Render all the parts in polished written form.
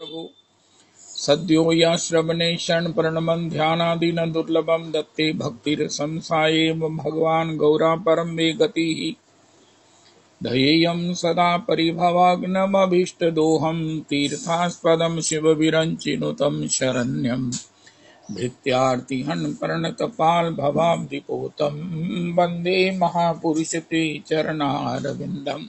प्रभु सद्यो या श्रवणे क्षण प्रणमन ध्यानादीन दुर्लभम दत्ते भक्तिरसं सायेव भगवान गौरा परम मे गतिः ध्येयं सदा परिभवाग्नमभीष्टदोहं तीर्थास्पदं शिवविरञ्चिनुतं शरण्यं भृत्यार्तिहन् प्रणतपाल भवाब्धिपोतं वन्दे महापुरुष ते चरणारविन्दम्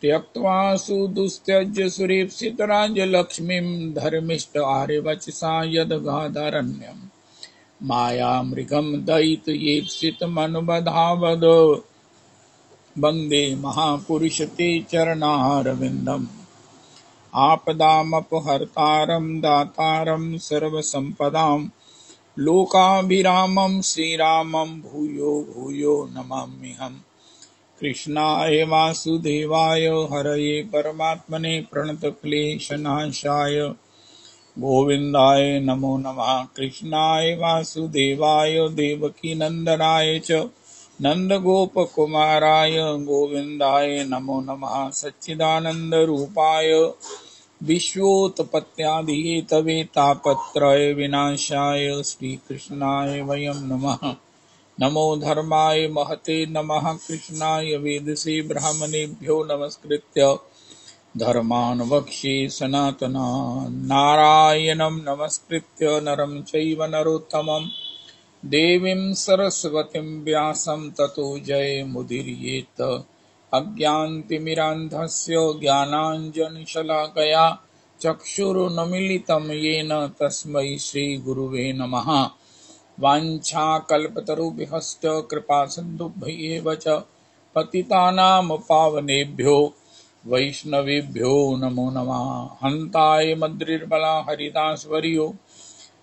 त्यक्त्वा सुदुस्त्यज्य सुरेप्सितराज्यलक्ष्मीं धर्मिष्ठ आर्यवचसा यदगाधरण्यम् मायामृगं दयितयेप्सितमनुबधावद वन्दे महापुरुष ते चरणारविन्दम् आपदामपहर्तारं दातारं सर्वसम्पदां लोकाभिरामं श्रीरामं भूयो भूयो नमाम्यहम् कृष्णाय वासुदेवाय हरये परमात्मने प्रणतक्लेशनाशाय गोविन्दाय नमो नमः। कृष्णाय वासुदेवाय देवकीनन्दनाय च नन्दगोपकुमाराय गोविन्दाय नमो नमः। सच्चिदानन्दरूपाय विश्वोत्पत्त्यादिहेतवे तापत्रय विनाशाय श्रीकृष्णाय वयं नमः। नमो धर्माय महते नमः। कृष्णाय वेदसे ब्राह्मणेभ्यो नमस्कृत्य धर्मान् वक्ष्ये सनातनान् नारायणं नमस्कृत्य नरं चैव नरोत्तमं देवीं सरस्वतीं व्यासं ततो जयमुदीरयेत्। अज्ञानतिमिरान्धस्य ज्ञानाञ्जनशलाकया चक्षुरुन्मीलितं येन तस्मै श्रीगुरुवे नमः। वाञ्छाकल्पतरुभ्यश्च कृपासिन्धुभ्येव च पतितानां पावनेभ्यो वैष्णवेभ्यो नमो नमः। हन्ताय मद्रिर्बला हरिदासवर्यो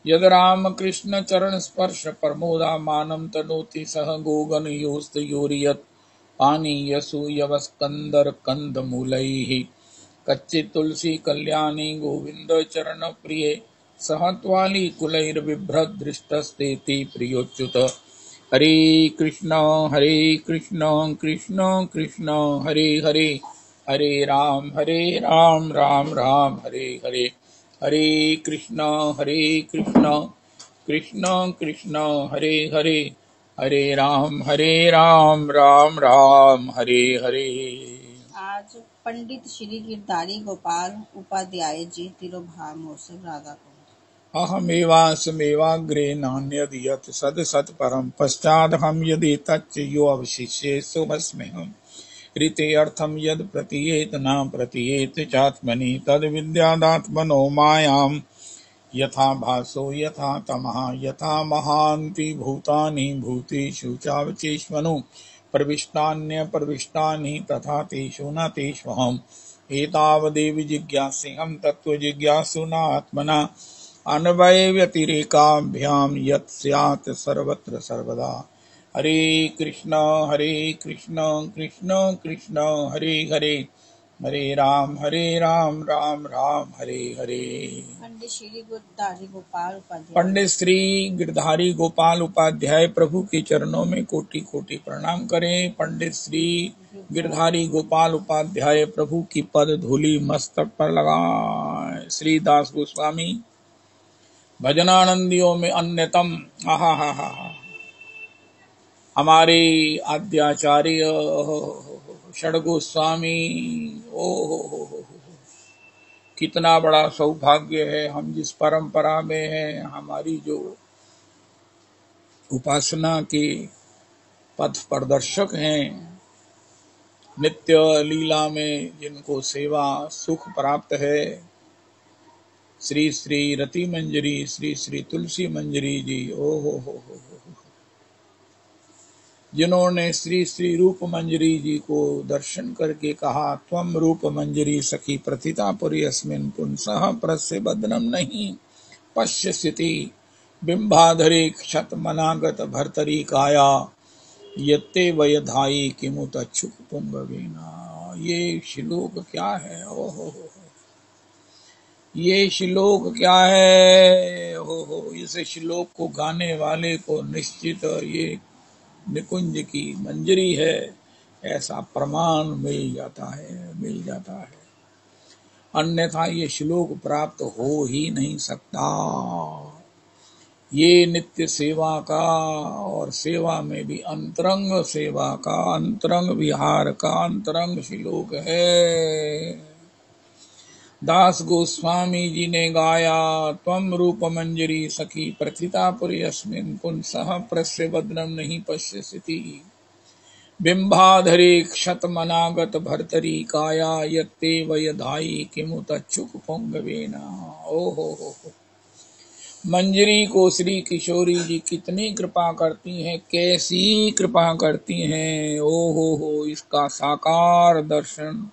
यद्रामकृष्णचरणस्पर्श प्रमोदामानं तनोति सह गोगणयोस्तयोर्यत् पानीयसूयवस्कन्दर्कन्दमूलैः कच्चित् तुलसी कल्याणी गोविन्द चरणप्रिये सह त्वालिकुलैर्बिभ्रद्दृष्टस्तेति प्रियोच्युत। हरे कृष्ण कृष्ण कृष्ण हरे हरे हरे राम राम राम हरे हरे। हरे कृष्ण कृष्ण कृष्ण हरे हरे हरे राम राम राम हरे हरे। आज पंडित श्री गिरधारी गोपाल उपाध्याय जी तिरुभाव महोत्सव राधाकुंड। अहमेवास्मेवाग्रे नान्यद् यत् सत् परं पश्चादहं यदि तच्च यो अवशिष्ये सोऽस्म्यहम् ऋते अर्थं यद् प्रतीयेत न प्रतीयेत चात्मनि तद्विद्यादात्मनो मायां यथा भासो यथा तमः यथा महान्ति भूतानि भूतेषु चावचेष्वनु प्रविष्टान्यप्रविष्टानि तथा तेषु न तेष्वहम् एतावदेव जिज्ञास्यहं तत्त्वजिज्ञासु न आत्मना अन्वय व्यतिरेकाभ्यां यत् स्यात् सर्वत्र सर्वदा। हरे कृष्ण कृष्ण कृष्ण हरे हरे हरे राम राम राम हरे हरे। पंडित श्री गिरधारी गोपाल उपाध्याय पंडित श्री गिरधारी गोपाल उपाध्याय प्रभु के चरणों में कोटि कोटि प्रणाम करें। पंडित श्री गिरधारी गोपाल उपाध्याय प्रभु की पद धूलि मस्तक पर लगाए। श्री दास गोस्वामी भजनानंदियों में अन्यतम आहा हा हा हमारे आद्याचार्य षड गोस्वामी। ओ कितना बड़ा सौभाग्य है हम जिस परंपरा में हैं। हमारी जो उपासना के पथ प्रदर्शक हैं, नित्य लीला में जिनको सेवा सुख प्राप्त है, श्री श्री रति मंजरी श्री श्री तुलसी मंजरी जी। ओ हो जिन्होंने श्री श्री रूप मंजरी जी को दर्शन करके कहा त्वम रूप मंजरी सखी प्रथिता पुरी अस्मिन् पुंसः प्रस्य बदनम नहीं पश्यसिति बिंबाधरे क्षत मनागत भर्तरी काया यत्ते वयधाई किमुत अच्छुक पुंगवीना। ये श्लोक क्या है? ओहो ये श्लोक क्या है? ओहो इस श्लोक को गाने वाले को निश्चित ये निकुंज की मंजरी है ऐसा प्रमाण मिल जाता है। अन्यथा ये श्लोक प्राप्त हो ही नहीं सकता। ये नित्य सेवा का और सेवा में भी अंतरंग सेवा का, अंतरंग विहार का अंतरंग श्लोक है। दास गोस्वामी जी ने गाया, त्वम रूप मंजरी सखी प्रथिता पुरी अस्मिन् पुंसः प्रस्य बदनम नहीं पश्यसि। बिंबाधरे क्षतमनागत भर्तरी काया यत्ते वयधाई किमुत चुक पुंगवेना। ओहो, मंजरी को श्री किशोरी जी कितनी कृपा करती हैं, कैसी कृपा करती हैं। ओहो, इसका साकार दर्शन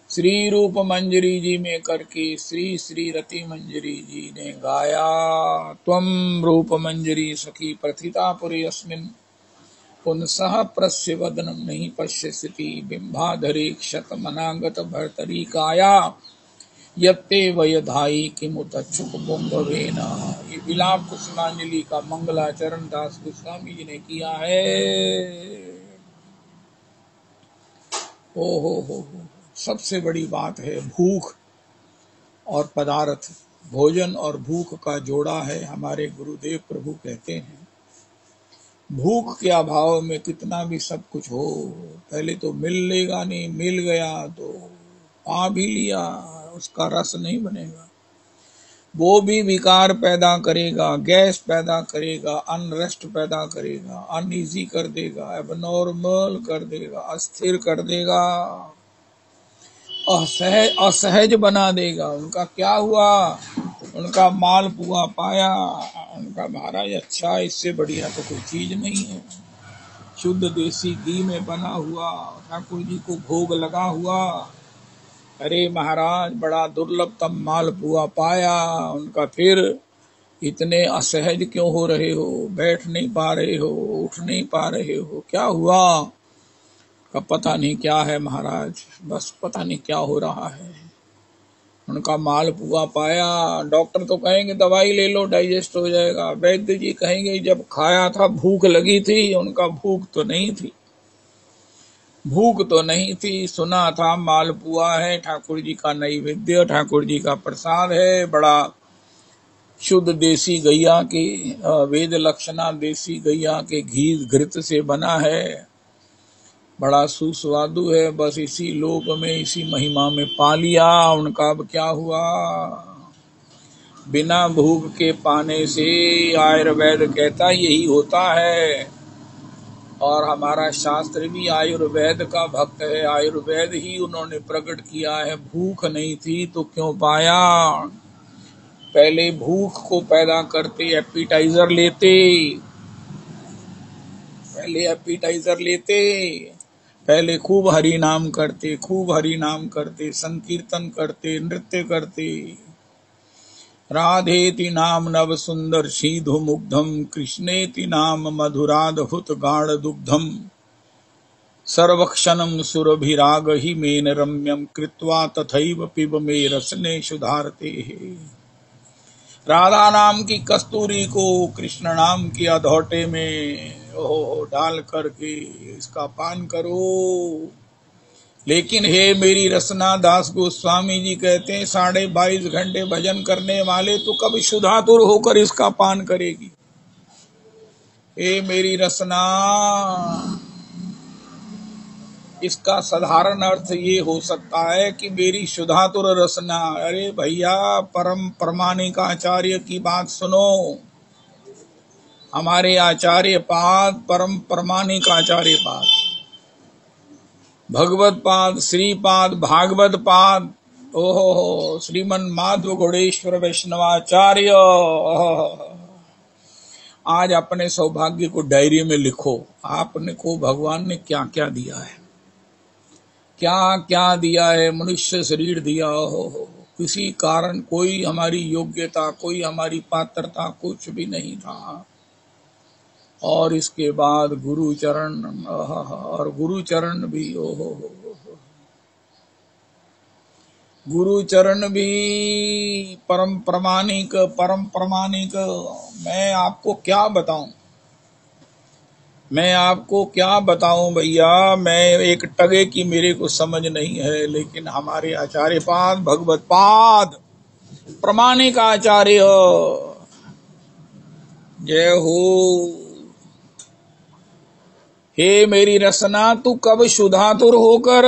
श्री रूप मंजरी जी में करके श्री श्री रति मंजरी जी ने गाया। त्वम रूप मंजरी सखी प्रथिता पुरी अस्मिन् पुंसः प्रस्य वदनम नहीं पश्यसि। बिंबाधरे क्षतमनागत भर्तरी काया यत्ते वयधाई किमुत चुक पुंगवेना। ये विलाप कुसुमांजलि का मंगलाचरण दास गोस्वामी जी ने किया है। हो, सबसे बड़ी बात है भूख और पदार्थ, भोजन और भूख का जोड़ा है। हमारे गुरुदेव प्रभु कहते हैं भूख के अभाव में कितना भी सब कुछ हो, पहले तो मिलेगा नहीं, मिल गया तो पा भी लिया, उसका रस नहीं बनेगा, वो भी विकार पैदा करेगा, गैस पैदा करेगा, अनरेस्ट पैदा करेगा, अनईजी कर देगा, एबनॉर्मल कर देगा, अस्थिर कर देगा, असहज बना देगा। उनका क्या हुआ, उनका माल पुआ पाया, उनका महाराज अच्छा, इससे बढ़िया तो कोई चीज नहीं है। शुद्ध देसी घी में बना हुआ ठाकुर जी को भोग लगा हुआ, अरे महाराज बड़ा दुर्लभ तब माल पुआ पाया। उनका फिर इतने असहज क्यों हो रहे हो, बैठ नहीं पा रहे हो, उठ नहीं पा रहे हो, क्या हुआ? का पता नहीं क्या है महाराज, बस पता नहीं क्या हो रहा है। उनका माल पुआ पाया, डॉक्टर तो कहेंगे दवाई ले लो डाइजेस्ट हो जाएगा, वैद्य जी कहेंगे जब खाया था भूख लगी थी, उनका भूख तो नहीं थी, भूख तो नहीं थी। सुना था मालपुआ है, ठाकुर जी का नैवेद्य, ठाकुर जी का प्रसाद है, बड़ा शुद्ध देसी गैया के, वेद लक्षणा देसी गैया के घी घृत से बना है, बड़ा सुस्वादु है। बस इसी लोक में, इसी महिमा में पा लिया। उनका अब क्या हुआ, बिना भूख के पाने से आयुर्वेद कहता यही होता है। और हमारा शास्त्र भी आयुर्वेद का भक्त है, आयुर्वेद ही उन्होंने प्रकट किया है। भूख नहीं थी तो क्यों पाया, पहले भूख को पैदा करते एपिटाइजर लेते, पहले एपिटाइजर लेते, पहले खूब हरि नाम करते, खूब हरि नाम करते, संकीर्तन करते, नृत्य करते। राधेति नाम नव सुंदर शीधु मुग्धम, कृष्णेति नाम मधुराधुत गाढ़ दुग्धम, सर्वक्षणम सुरभिराग ही मेन रम्यम, कृत्वा तथैव पिब मे रसने सुधारते। राधा नाम की कस्तूरी को कृष्ण नाम की अधौटे में डाल करके इसका पान करो। लेकिन हे मेरी रसना, दास गोस्वामी जी कहते हैं 22.5 घंटे भजन करने वाले तो कब शुद्धातुर होकर इसका पान करेगी। हे मेरी रसना, इसका साधारण अर्थ ये हो सकता है कि मेरी शुद्धातुर रसना। अरे भैया, परम प्रमाणिक आचार्य की बात सुनो, हमारे आचार्य पाद, परम प्रमाणिक आचार्य पाद, भगवत पाद, श्रीपाद, भागवत पाद, ओहो श्रीमन माधव घोड़ेश्वर वैष्णवाचार्य। आज अपने सौभाग्य को डायरी में लिखो, आपने को भगवान ने क्या क्या दिया है, क्या क्या दिया है। मनुष्य शरीर दिया हो, किसी कारण कोई हमारी योग्यता, कोई हमारी पात्रता कुछ भी नहीं था, और इसके बाद गुरु चरण, और गुरु चरण भी, ओहो गुरु चरण भी परम प्रमाणिक, परम प्रमाणिक। मैं आपको क्या बताऊं, मैं आपको क्या बताऊं भैया, मैं एक टगे की मेरे को समझ नहीं है, लेकिन हमारे आचार्य पाद भगवत पाद प्रमाणिक आचार्य जय हो। हे मेरी रसना तू कब शुद्धातुर होकर,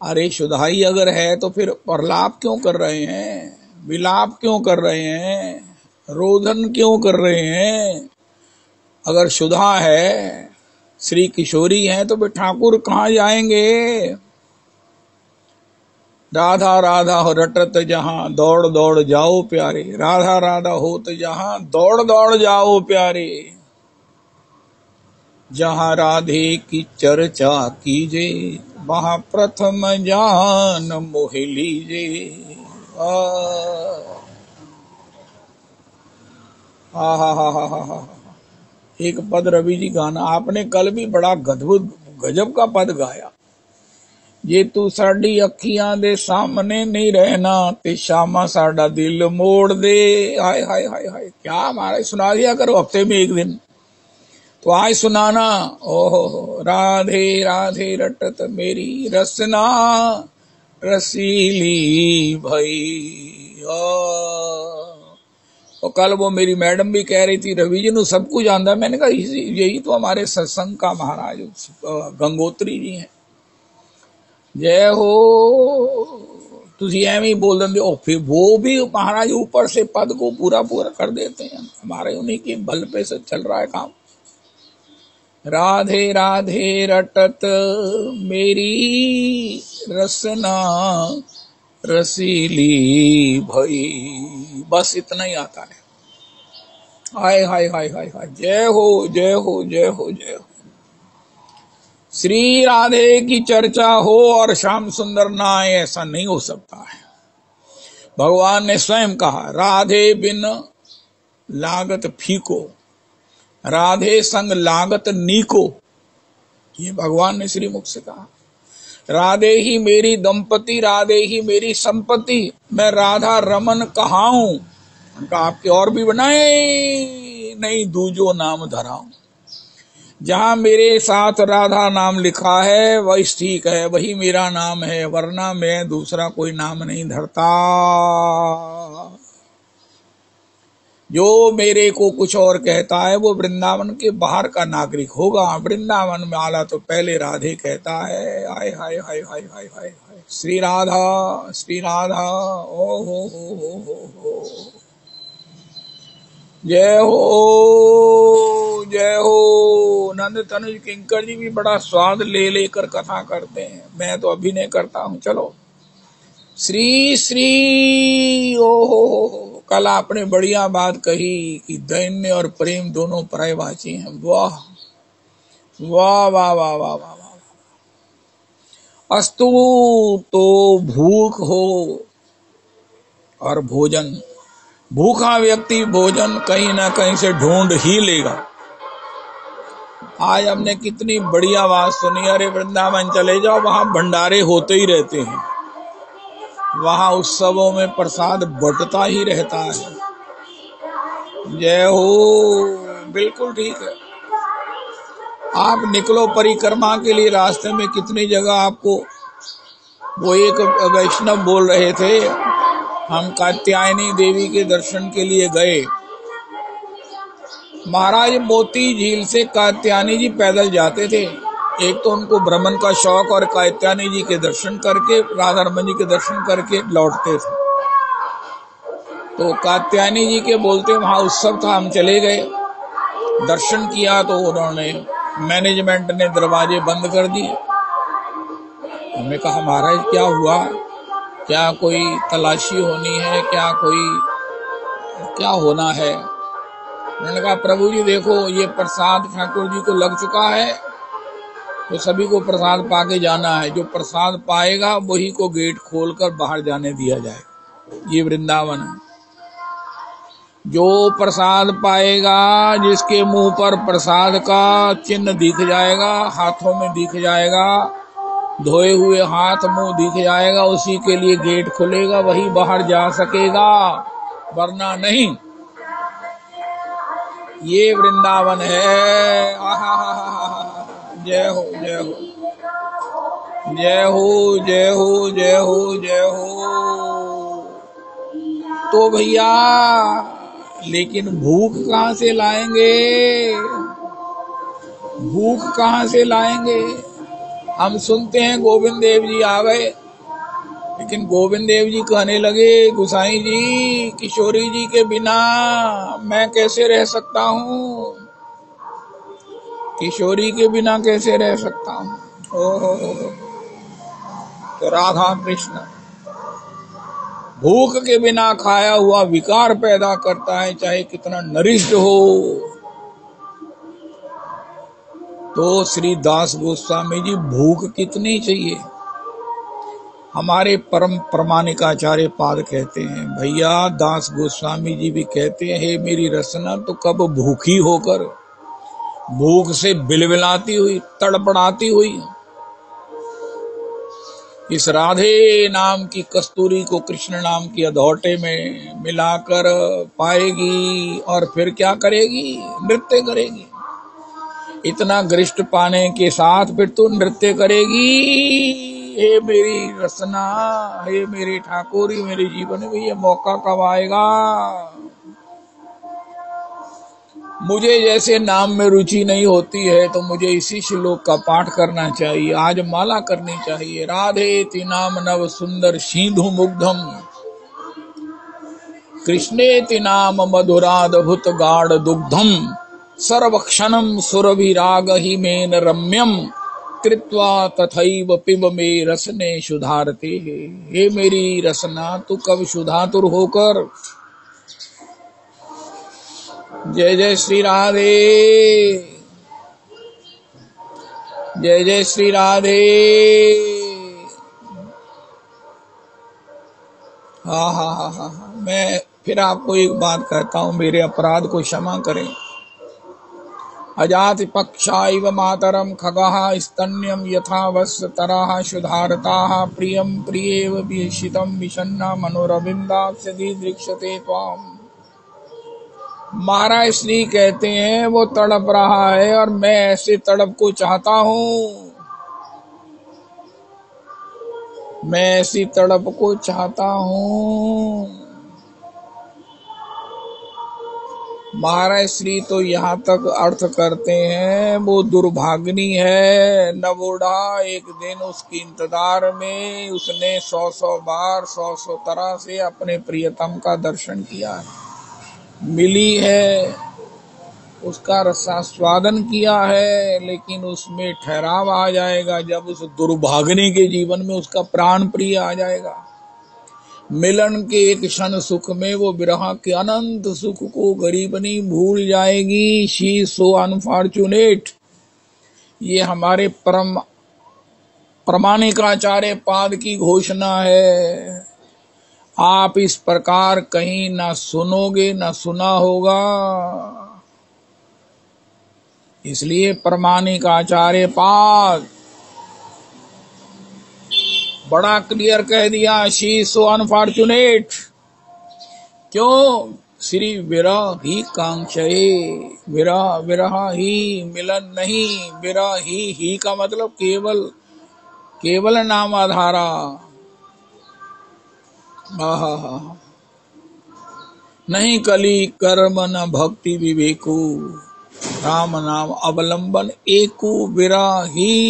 अरे शुद्धाई अगर है तो फिर प्रलाप क्यों कर रहे हैं, विलाप क्यों कर रहे हैं, रोदन क्यों कर रहे हैं। अगर शुद्धा है, श्री किशोरी है, तो फिर ठाकुर कहाँ जाएंगे। राधा राधा हो रटत जहां दौड़ दौड़ जाओ प्यारे, राधा राधा होत जहां दौड़ दौड़ जाओ प्यारे। जहां राधे की चर्चा कीजे, वहां प्रथम जान मोह लीजे। एक पद रवि जी गाना आपने कल भी बड़ा अद्भुत गजब का पद गाया। ये तू साडी अखियां दे सामने नहीं रहना, ते शामा साडा दिल मोड़ दे। हाय हाय हाय हाय, क्या हमारा सुना दिया करो हफ्ते में एक दिन, तो आज सुनाना। ओहो राधे राधे रटत मेरी रसना, रसीली भई। और कल वो मेरी मैडम भी कह रही थी रवि जी नु सब कुछ आंदा। मैंने कहा यही तो हमारे सत्संग का महाराज गंगोत्री जी हैं। जय हो। तुझी एवं ही बोल देंगे और फिर वो भी महाराज ऊपर से पद को पूरा पूरा कर देते हैं। हमारे उन्हीं के बल पे से चल रहा है काम। राधे राधे रटत मेरी रसना, रसीली भई। बस इतना ही आता है। हाय हाय हाय हाय हाय, जय हो जय हो जय हो जय हो। श्री राधे की चर्चा हो और श्याम सुंदर ना आए, ऐसा नहीं हो सकता है। भगवान ने स्वयं कहा राधे बिन लागत फीको, राधे संग लागत नीको। ये भगवान ने श्री मुख से कहा। राधे ही मेरी दंपति, राधे ही मेरी संपत्ति, मैं राधा रमन कहाऊं। उनका आपके और भी बनाए नहीं दूजो नाम धराऊं। जहां मेरे साथ राधा नाम लिखा है वही ठीक है, वही मेरा नाम है, वरना मैं दूसरा कोई नाम नहीं धरता। जो मेरे को कुछ और कहता है वो वृंदावन के बाहर का नागरिक होगा। वृंदावन में आला तो पहले राधे कहता है। हाय हाय हाय हाय हाय हाय हाय, श्री राधा श्री राधा। ओ हो जय हो जय हो। नंद तनुज किंकर जी भी बड़ा स्वाद ले लेकर कथा करते हैं, मैं तो अभिनय करता हूं। चलो श्री श्री। ओहो कल आपने बढ़िया बात कही कि दैन्य और प्रेम दोनों पर्यायवाची हैं। वाह वाह वाह वाह वाह वाह वाह। अस्तु तो भूख हो और भोजन, भूखा व्यक्ति भोजन कहीं ना कहीं से ढूंढ ही लेगा। आज हमने कितनी बढ़िया बात सुनी। अरे वृंदावन चले जाओ, वहां भंडारे होते ही रहते हैं, वहां उत्सवों में प्रसाद बंटता ही रहता है। जय हो। बिल्कुल ठीक है। आप निकलो परिक्रमा के लिए, रास्ते में कितनी जगह आपको, वो एक वैष्णव बोल रहे थे हम कात्यायनी देवी के दर्शन के लिए गए। महाराज मोती झील से कात्यायनी जी पैदल जाते थे। एक तो उनको भ्रमण का शौक और कात्यायनी जी के दर्शन करके, राधा रमन जी के दर्शन करके लौटते थे। तो कात्यायनी जी के बोलते वहां उत्सव था, हम चले गए, दर्शन किया तो उन्होंने मैनेजमेंट ने दरवाजे बंद कर दिए। हमने कहा महाराज क्या हुआ, क्या कोई तलाशी होनी है, क्या कोई क्या होना है। उन्होंने कहा प्रभु जी देखो ये प्रसाद ठाकुर जी को लग चुका है, तो सभी को प्रसाद पाके जाना है। जो प्रसाद पाएगा वही को गेट खोलकर बाहर जाने दिया जाएगा। ये वृंदावन है। जो प्रसाद पाएगा, जिसके मुंह पर प्रसाद का चिन्ह दिख जाएगा, हाथों में दिख जाएगा, धोए हुए हाथ मुंह दिख जाएगा, उसी के लिए गेट खुलेगा, वही बाहर जा सकेगा, वरना नहीं। ये वृंदावन है। आहा, जय हो जय हो जय हो जय हो जय हो जय हो। तो भैया लेकिन भूख कहाँ से लाएंगे? भूख कहाँ से लाएंगे? हम सुनते हैं गोविंद देव जी आ गए, लेकिन गोविंद देव जी कहने लगे गुसाई जी, किशोरी जी के बिना मैं कैसे रह सकता हूँ? किशोरी के बिना कैसे रह सकता हूँ? ओहो, तो राधा कृष्ण भूख के बिना खाया हुआ विकार पैदा करता है, चाहे कितना नरिष्ठ हो। तो श्री दास गोस्वामी जी भूख कितनी चाहिए? हमारे परम प्रमाणिकाचार्य पाद कहते हैं, भैया दास गोस्वामी जी भी कहते हैं, हे मेरी रसना तो कब भूखी होकर, भूख से बिलबिलाती हुई, तड़पड़ाती हुई इस राधे नाम की कस्तूरी को कृष्ण नाम की अधौटे में मिलाकर पाएगी, और फिर क्या करेगी? नृत्य करेगी। इतना गरिष्ठ पाने के साथ फिर तू नृत्य करेगी। हे मेरी रसना, हे मेरे ठाकुर, मेरे जीवन में ये मौका कब आएगा? मुझे जैसे नाम में रुचि नहीं होती है तो मुझे इसी श्लोक का पाठ करना चाहिए, आज माला करनी चाहिए। राधेति नाम नव सुंदर सिंधु मुग्धम, कृष्णेति नाम मधुराद्भुत गाढ़ दुग्धम, सर्वक्षणम सुरभिराग हिमेन रम्यम, कृत्वा तथैव पिब मे रसने सुधारते। हे मेरी रसना तू कब सुधातुर होकर, जय जय श्री राधे, जय जय श्री राधे। हाँ हाँ हाँ हाँ हाँ। मैं फिर आपको एक बात कहता हूँ, मेरे अपराध को क्षमा करें। अजाति पक्षाइव मातरम खगः स्तन्यम यथा वस्य तरः सुधारताः, प्रियम प्रियेव विषितम विषन्ना मनोरविंदास्य दृक्षते त्वाम। महाराज श्री कहते हैं वो तड़प रहा है और मैं ऐसे तड़प को चाहता हूँ, मैं ऐसी तड़प को चाहता हूँ। महाराज श्री तो यहाँ तक अर्थ करते हैं वो दुर्भाग्नी है, नवोढ़ा एक दिन उसकी इंतजार में उसने 100 बार 100 तरह से अपने प्रियतम का दर्शन किया है, मिली है, उसका रसास्वादन किया है, लेकिन उसमें ठहराव आ जाएगा जब उस दुर्भाग्नि के जीवन में उसका प्राण प्रिय आ जाएगा। मिलन के एक क्षण सुख में वो विरह के अनंत सुख को गरीबनी भूल जाएगी। शी सो अनफॉर्चुनेट, ये हमारे परम प्रमाणिकाचार्य पाद की घोषणा है। आप इस प्रकार कहीं ना सुनोगे ना सुना होगा, इसलिए प्रमाणिकाचार्य पाद बड़ा क्लियर कह दिया, शी सो अनफॉर्चुनेट। क्यों? श्री विरह ही कांक्षये, विरह विरह ही, मिलन नहीं, विरह ही का मतलब केवल केवल नाम आधारा। नहीं कली कर्म न भक्ति विवेको, राम नाम अवलंबन एको, विरह ही।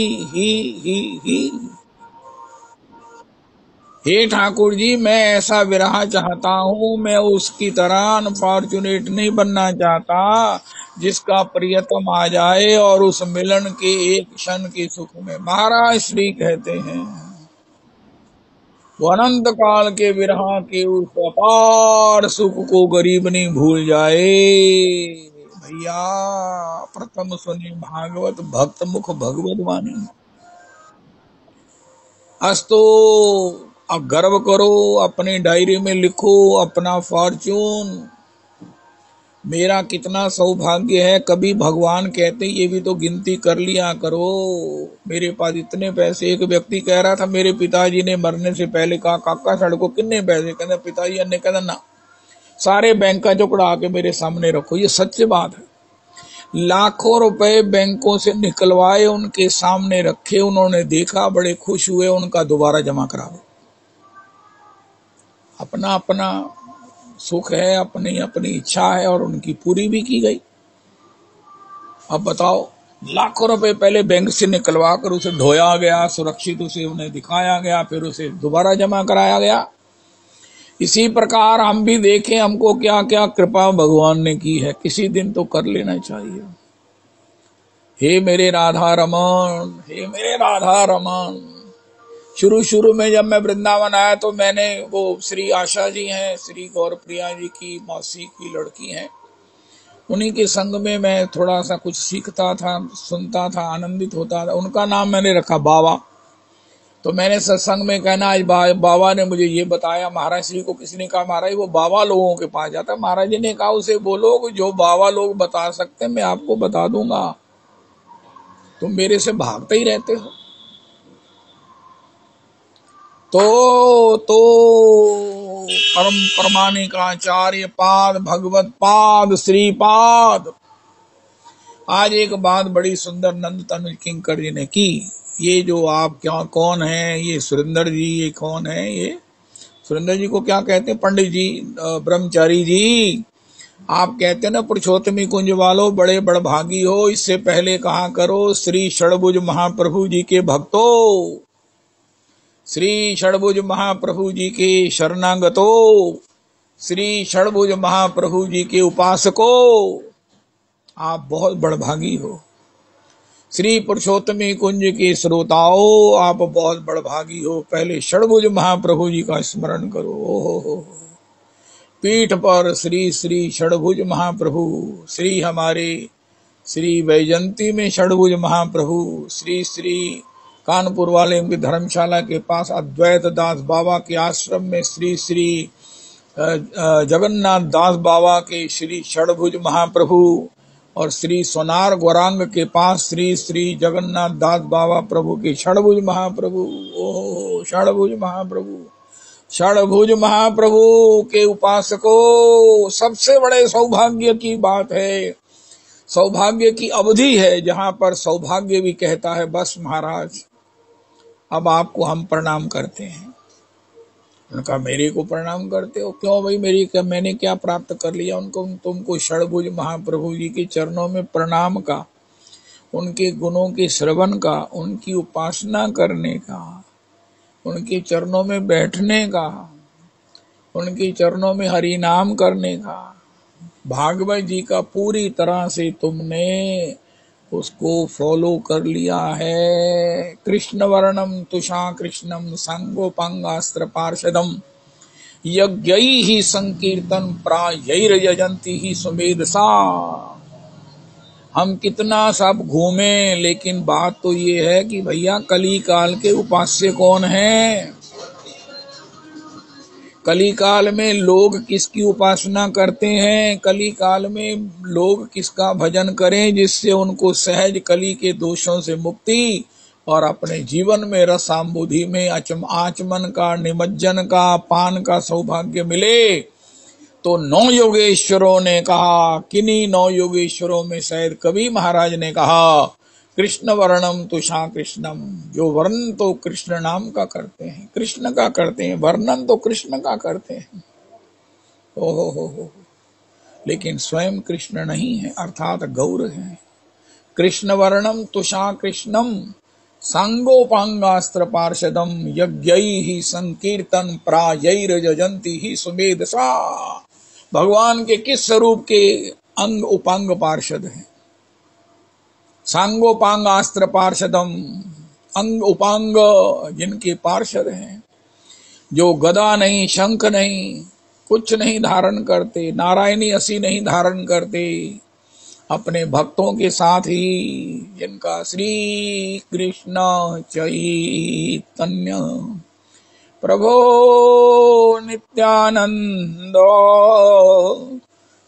हे ठाकुर जी, मैं ऐसा विरह चाहता हूँ, मैं उसकी तरह अनफॉर्चुनेट नहीं बनना चाहता जिसका प्रियतम आ जाए और उस मिलन के एक क्षण के सुख में। महाराज श्री कहते हैं वो अनंत काल के विरह के उस अपार सुख को गरीब नहीं भूल जाए। भैया प्रथम सुनी भागवत भक्त मुख भगवत वाणी। अस्तो अब गर्व करो, अपनी डायरी में लिखो अपना फॉर्चून, मेरा कितना सौभाग्य है। कभी भगवान कहते ये भी तो गिनती कर लिया करो, मेरे पास इतने पैसे। एक व्यक्ति कह रहा था मेरे पिताजी ने मरने से पहले कहा काका सड़को कितने पैसे, कहते पिताजी ने कहना ना, सारे बैंक का चुकड़ा आके मेरे सामने रखो। ये सच्ची बात है। लाखों रुपए बैंकों से निकलवाए, उनके सामने रखे, उन्होंने देखा, बड़े खुश हुए, उनका दोबारा जमा करा दो। अपना अपना सुख है, अपनी अपनी इच्छा है, और उनकी पूरी भी की गई। अब बताओ, लाखों रुपए पहले बैंक से निकलवा कर उसे ढोया गया, सुरक्षित उसे उन्हें दिखाया गया, फिर उसे दोबारा जमा कराया गया। इसी प्रकार हम भी देखें हमको क्या क्या कृपा भगवान ने की है, किसी दिन तो कर लेना चाहिए। हे मेरे राधा रमन, हे मेरे राधा रमन। शुरू शुरू में जब मैं वृंदावन आया तो मैंने वो श्री आशा जी हैं, श्री गौर प्रिया जी की मौसी की लड़की हैं, उन्हीं के संग में मैं थोड़ा सा कुछ सीखता था, सुनता था, आनंदित होता था। उनका नाम मैंने रखा बाबा। तो मैंने सत्संग में कहना, आज बाबा ने मुझे ये बताया। महाराज श्री को किसी ने कहा, महाराज वो बाबा लोगों के पास जाता है। महाराज जी ने कहा, उसे बोलो कि जो बाबा लोग बता सकते हैं मैं आपको बता दूंगा, तुम मेरे से भागते ही रहते हो। तो परम प्रमाणिकाचार्य पाद, भगवत पाद, श्रीपाद। आज एक बात बड़ी सुंदर नंद तनुज किंकर जी ने की। ये जो आप क्या कौन है, ये सुरेंद्र जी, ये कौन है? ये सुरेंद्र जी को क्या कहते हैं? पंडित जी, ब्रह्मचारी जी। आप कहते हैं ना, पुरुषोत्तमी कुंज वालों बड़े बड़भागी हो। इससे पहले कहा करो, श्री षड़भुज महाप्रभु जी के भक्तों, श्री षड़भुज महाप्रभु जी के शरणागतों, श्री षड़भुज महाप्रभु जी के उपासकों, आप बहुत बड़भागी हो। श्री पुरुषोत्तमी कुंज के श्रोताओं, आप बहुत बड़भागी हो। पहले षड़भुज महाप्रभु जी का स्मरण करो। ओहो, पीठ पर श्री श्री षड़भुज महाप्रभु, श्री हमारे श्री वैजंती में षड़भुज महाप्रभु, श्री श्री कानपुर वाले उनकी धर्मशाला के पास अद्वैत दास बाबा के आश्रम में श्री श्री जगन्नाथ दास बाबा के श्री षड़भुज महाप्रभु, और श्री सोनार गौरांग के पास श्री श्री जगन्नाथ दास बाबा प्रभु के षड़भुज महाप्रभु। ओह, षड़भुज महाप्रभु, षड़भुज महाप्रभु के उपासकों, सबसे बड़े सौभाग्य की बात है, सौभाग्य की अवधि है जहां पर सौभाग्य भी कहता है, बस महाराज अब आपको हम प्रणाम करते हैं। उनका, मेरे को प्रणाम करते हो? क्यों भाई, मैंने क्या प्राप्त कर लिया? तुमको षड़भुज महाप्रभु जी के चरणों में प्रणाम का, उनके गुणों के श्रवण का, उनकी उपासना करने का, उनके चरणों में बैठने का, उनके चरणों में हरि नाम करने का, भागवत जी का पूरी तरह से तुमने उसको फॉलो कर लिया है। कृष्ण वर्णम तुषा कृष्णम संगोपांगास्त्र पार्षदम यज्ञई ही संकीर्तन प्रायैर्यजन्ति ही सुमेधसा। हम कितना सब घूमे, लेकिन बात तो ये है कि भैया कली काल के उपास्य कौन है? कली काल में लोग किसकी उपासना करते हैं? कली काल में लोग किसका भजन करें जिससे उनको सहज कली के दोषों से मुक्ति और अपने जीवन में रसाम्बुधि में आचमन का, निमज्जन का, पान का सौभाग्य मिले? तो 9 योगेश्वरों ने कहा, किन्हीं 9 योगेश्वरों में शायद कवि महाराज ने कहा, कृष्ण वर्णम तुषा कृष्णम, जो वर्णन तो कृष्ण नाम का करते हैं, कृष्ण का करते हैं, वर्णन तो कृष्ण का करते हैं। हो, लेकिन स्वयं कृष्ण नहीं है, अर्थात गौर है। कृष्ण वर्णम तुषा कृष्णम सांगोपांगास्त्र पार्षदम यज्ञई ही संकीर्तन प्रायैर्यजन्ति ही सुमेधसा। भगवान के किस स्वरूप के अंग उपांग पार्षद हैं? सांगोपांग अस्त्र पार्षदम, अंग उपांग जिनके पार्षद हैं, जो गदा नहीं, शंख नहीं, कुछ नहीं धारण करते, नारायणी असी नहीं धारण करते, अपने भक्तों के साथ ही जिनका श्री कृष्ण चैतन्य प्रभो नित्यानंद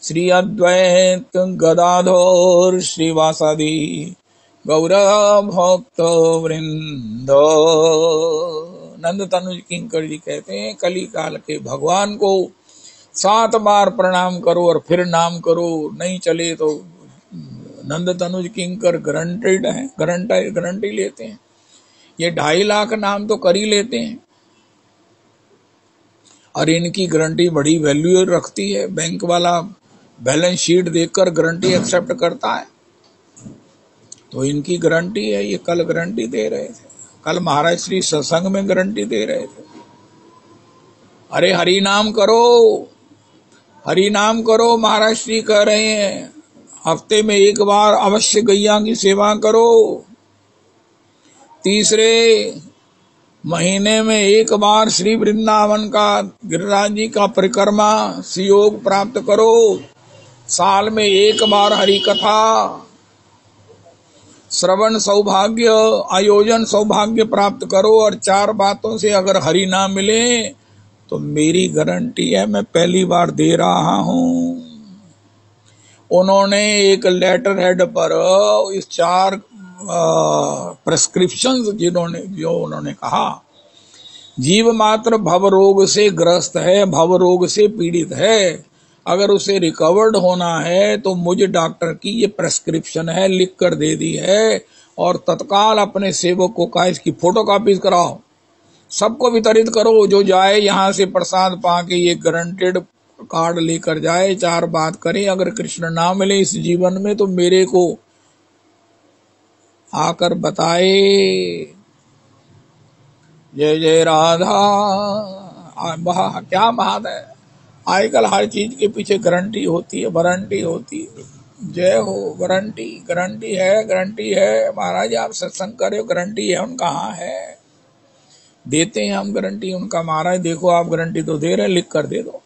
श्री अद्वैत गदाधर श्रीवासादि गौर भक्त वृंद। नंद तनुज किंकर जी कहते हैं, कली काल के भगवान को 7 बार प्रणाम करो और फिर नाम करो, नहीं चले तो नंद तनुज किंकर गारंटेड है, गारंटी लेते हैं। ये 2.5 लाख नाम तो कर ही लेते हैं, और इनकी गारंटी बड़ी वैल्यू रखती है। बैंक वाला बैलेंस शीट देखकर गारंटी एक्सेप्ट करता है, तो इनकी गारंटी है। ये कल गारंटी दे रहे थे, कल महाराज श्री सत्संग में गारंटी दे रहे थे। अरे हरि नाम करो, हरि नाम करो, महाराज श्री कह रहे हैं। हफ्ते में 1 बार अवश्य गैया की सेवा करो। तीसरे महीने में 1 बार श्री वृंदावन का गिरिराज जी का परिक्रमा सुयोग प्राप्त करो। साल में 1 बार हरि कथा श्रवण सौभाग्य, आयोजन सौभाग्य प्राप्त करो। और 4 बातों से अगर हरि ना मिले तो मेरी गारंटी है, मैं पहली बार दे रहा हूं। उन्होंने एक लेटर हेड पर इस 4 प्रेस्क्रिप्शंस जो उन्होंने कहा, जीव मात्र भव रोग से ग्रस्त है, भव रोग से पीड़ित है, अगर उसे रिकवर्ड होना है तो मुझे डॉक्टर की ये प्रेस्क्रिप्शन है, लिख कर दे दी है, और तत्काल अपने सेवक को कहा इसकी फोटोकॉपी कराओ, सबको वितरित करो। जो जाए यहां से प्रसाद पाके ये गारंटेड कार्ड लेकर जाए। 4 बात करें, अगर कृष्ण ना मिले इस जीवन में तो मेरे को आकर बताए। जय जय राधा। क्या बात है, आजकल हर चीज के पीछे गारंटी होती है, वारंटी होती है। जय हो, गारंटी गारंटी है, गारंटी है। महाराज आप सत्संग करे, गारंटी है, उनका कहाँ है? देते हैं हम गारंटी उनका। महाराज देखो आप गारंटी तो दे रहे, लिख कर दे दो।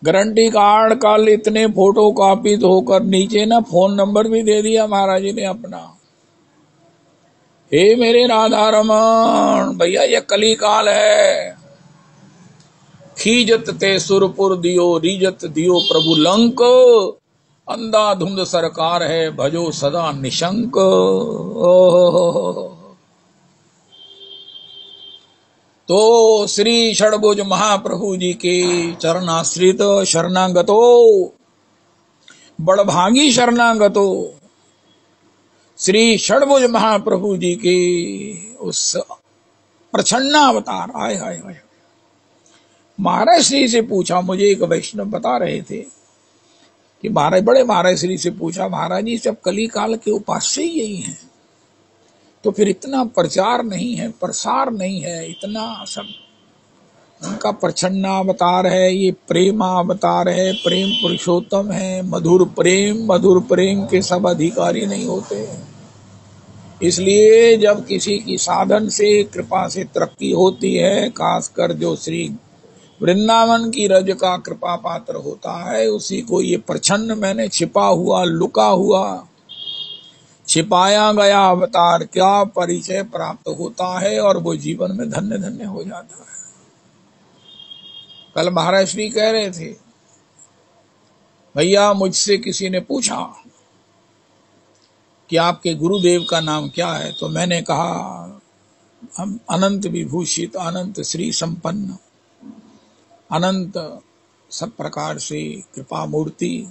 गारंटी कार्ड कल इतने फोटो कॉपी होकर नीचे ना फोन नंबर भी दे दिया महाराज जी ने अपना। हे मेरे राधा रमन भैया, ये कली काल है। खीजत ते सुरपुर दियो, रीजत दियो प्रभु लंक, अंधाधुंध सरकार है, भजो सदा निशंक। तो श्री षडभुज महाप्रभु जी के चरणाश्रित शरणागतो, बड़भागी शरणागतो, श्री षडभुज महाप्रभु जी के उस प्रछन्नावतार। आय हाय हाय। महाराज श्री से पूछा, मुझे एक वैष्णव बता रहे थे कि महाराज श्री से पूछा, महाराज जी सब कली काल के उपास्य ही यही हैं, तो फिर इतना प्रचार नहीं है, प्रसार नहीं है, इतना सब उनका प्रछन्नावतार है, ये प्रेमावतार है, प्रेम पुरुषोत्तम है, मधुर प्रेम के सब अधिकारी नहीं होते। इसलिए जब किसी की साधन से कृपा से तरक्की होती है, खासकर जो श्री वृंदावन की रज का कृपा पात्र होता है, उसी को ये प्रछन्न मैंने छिपा हुआ, लुका हुआ, छिपाया गया अवतार क्या परिचय प्राप्त होता है, और वो जीवन में धन्य धन्य हो जाता है। कल महाराज श्री कह रहे थे, भैया मुझसे किसी ने पूछा कि आपके गुरुदेव का नाम क्या है, तो मैंने कहा हम अनंत विभूषित, अनंत श्री संपन्न, अनंत सब प्रकार से कृपा मूर्ति,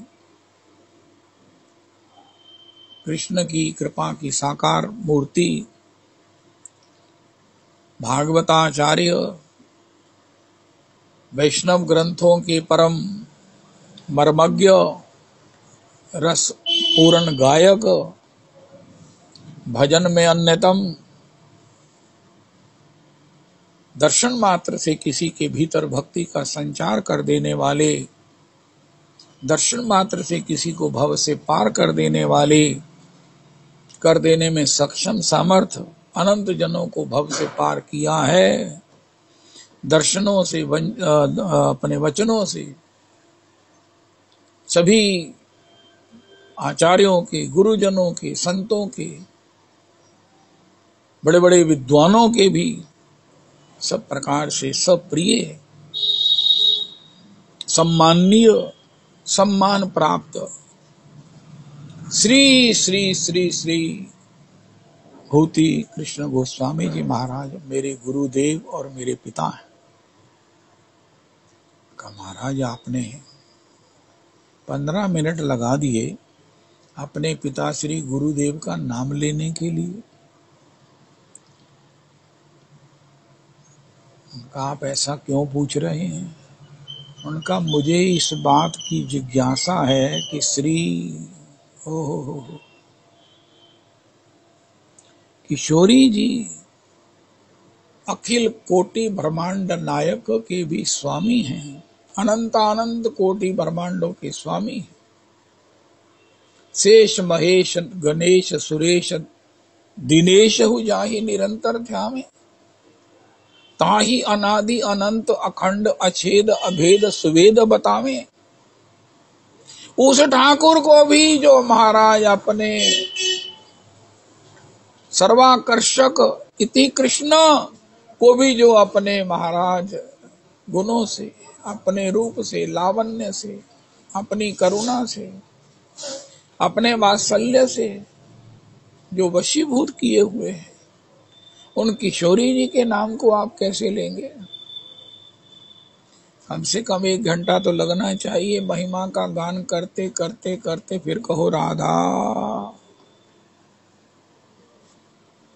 कृष्ण की कृपा की साकार मूर्ति, भागवताचार्य, वैष्णव ग्रंथों के परम मर्मज्ञ, रस पूर्ण गायक, भजन में अन्यतम, दर्शन मात्र से किसी के भीतर भक्ति का संचार कर देने वाले, दर्शन मात्र से किसी को भव से पार कर देने वाले, कर देने में सक्षम सामर्थ, अनंत जनों को भव से पार किया है। दर्शनों से, अपने वचनों से, सभी आचार्यों के, गुरुजनों के, संतों के, बड़े बड़े विद्वानों के भी सब प्रकार से सब प्रिय, सम्माननीय, सम्मान प्राप्त श्री श्री श्री श्री भूति कृष्ण गोस्वामी जी महाराज मेरे गुरुदेव और मेरे पिता हैं। कहा महाराज आपने 15 मिनट लगा दिए, अपने पिता श्री गुरुदेव का नाम लेने के लिए। उनका आप ऐसा क्यों पूछ रहे हैं? उनका मुझे इस बात की जिज्ञासा है कि श्री ओ किशोरी जी अखिल कोटि ब्रह्मांड नायक के भी स्वामी हैं, अनंत अनंत कोटि ब्रह्मांडों के स्वामी हैं। शेष महेश गणेश सुरेश दिनेश हु जाहि निरंतर ध्यामे, ताहि अनादि अनंत अखंड अछेद अभेद सुवेद बतावे। उस ठाकुर को भी जो महाराज अपने सर्वाकर्षक इति कृष्ण को भी जो अपने महाराज गुणों से, अपने रूप से, लावण्य से, अपनी करुणा से, अपने वात्सल्य से जो वशीभूत किए हुए हैं, उन किशोरी जी के नाम को आप कैसे लेंगे? कम से कम 1 घंटा तो लगना चाहिए महिमा का गान करते करते करते, फिर कहो राधा।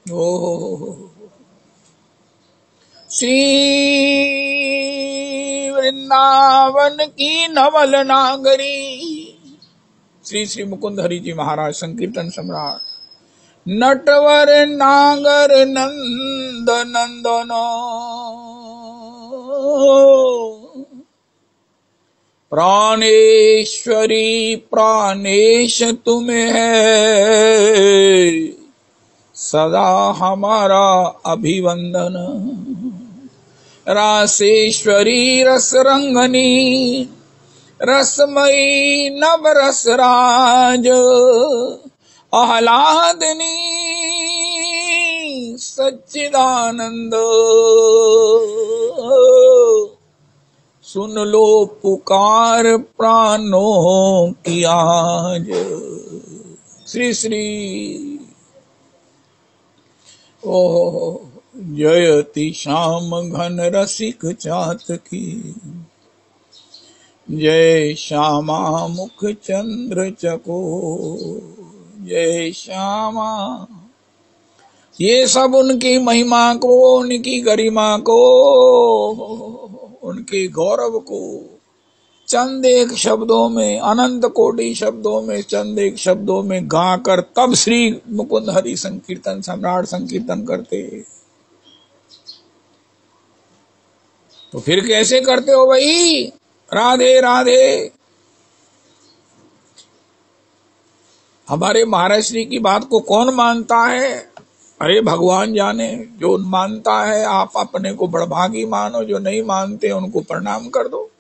ओ श्री वृंदावन की नवल नागरी, श्री श्री मुकुंद हरि जी महाराज संकीर्तन सम्राट। नटवर नागर नंद नंदन, प्राणेश्वरी प्राणेश तुम्हें है सदा हमारा अभिवंदन। रासेश्वरी रस रंगनी रसमयी नवरस राज, आह्लादनी सच्चिदानंद, सुन लो पुकार प्राणों की आज। श्री श्री ओ जयति श्याम घन रसिक चातकी, जय श्यामा मुख चंद्र चको, जय श्यामा। ये सब उनकी महिमा को, उनकी गरिमा को, उनके गौरव को चंद एक शब्दों में, अनंत कोटि शब्दों में, चंद एक शब्दों में गाकर तब श्री मुकुंद हरि संकीर्तन सम्राट संकीर्तन करते। तो फिर कैसे करते हो भाई? राधे राधे। हमारे महाराज श्री की बात को कौन मानता है? अरे भगवान जाने। जो मानता है आप अपने को बड़भागी मानो, जो नहीं मानते उनको प्रणाम कर दो।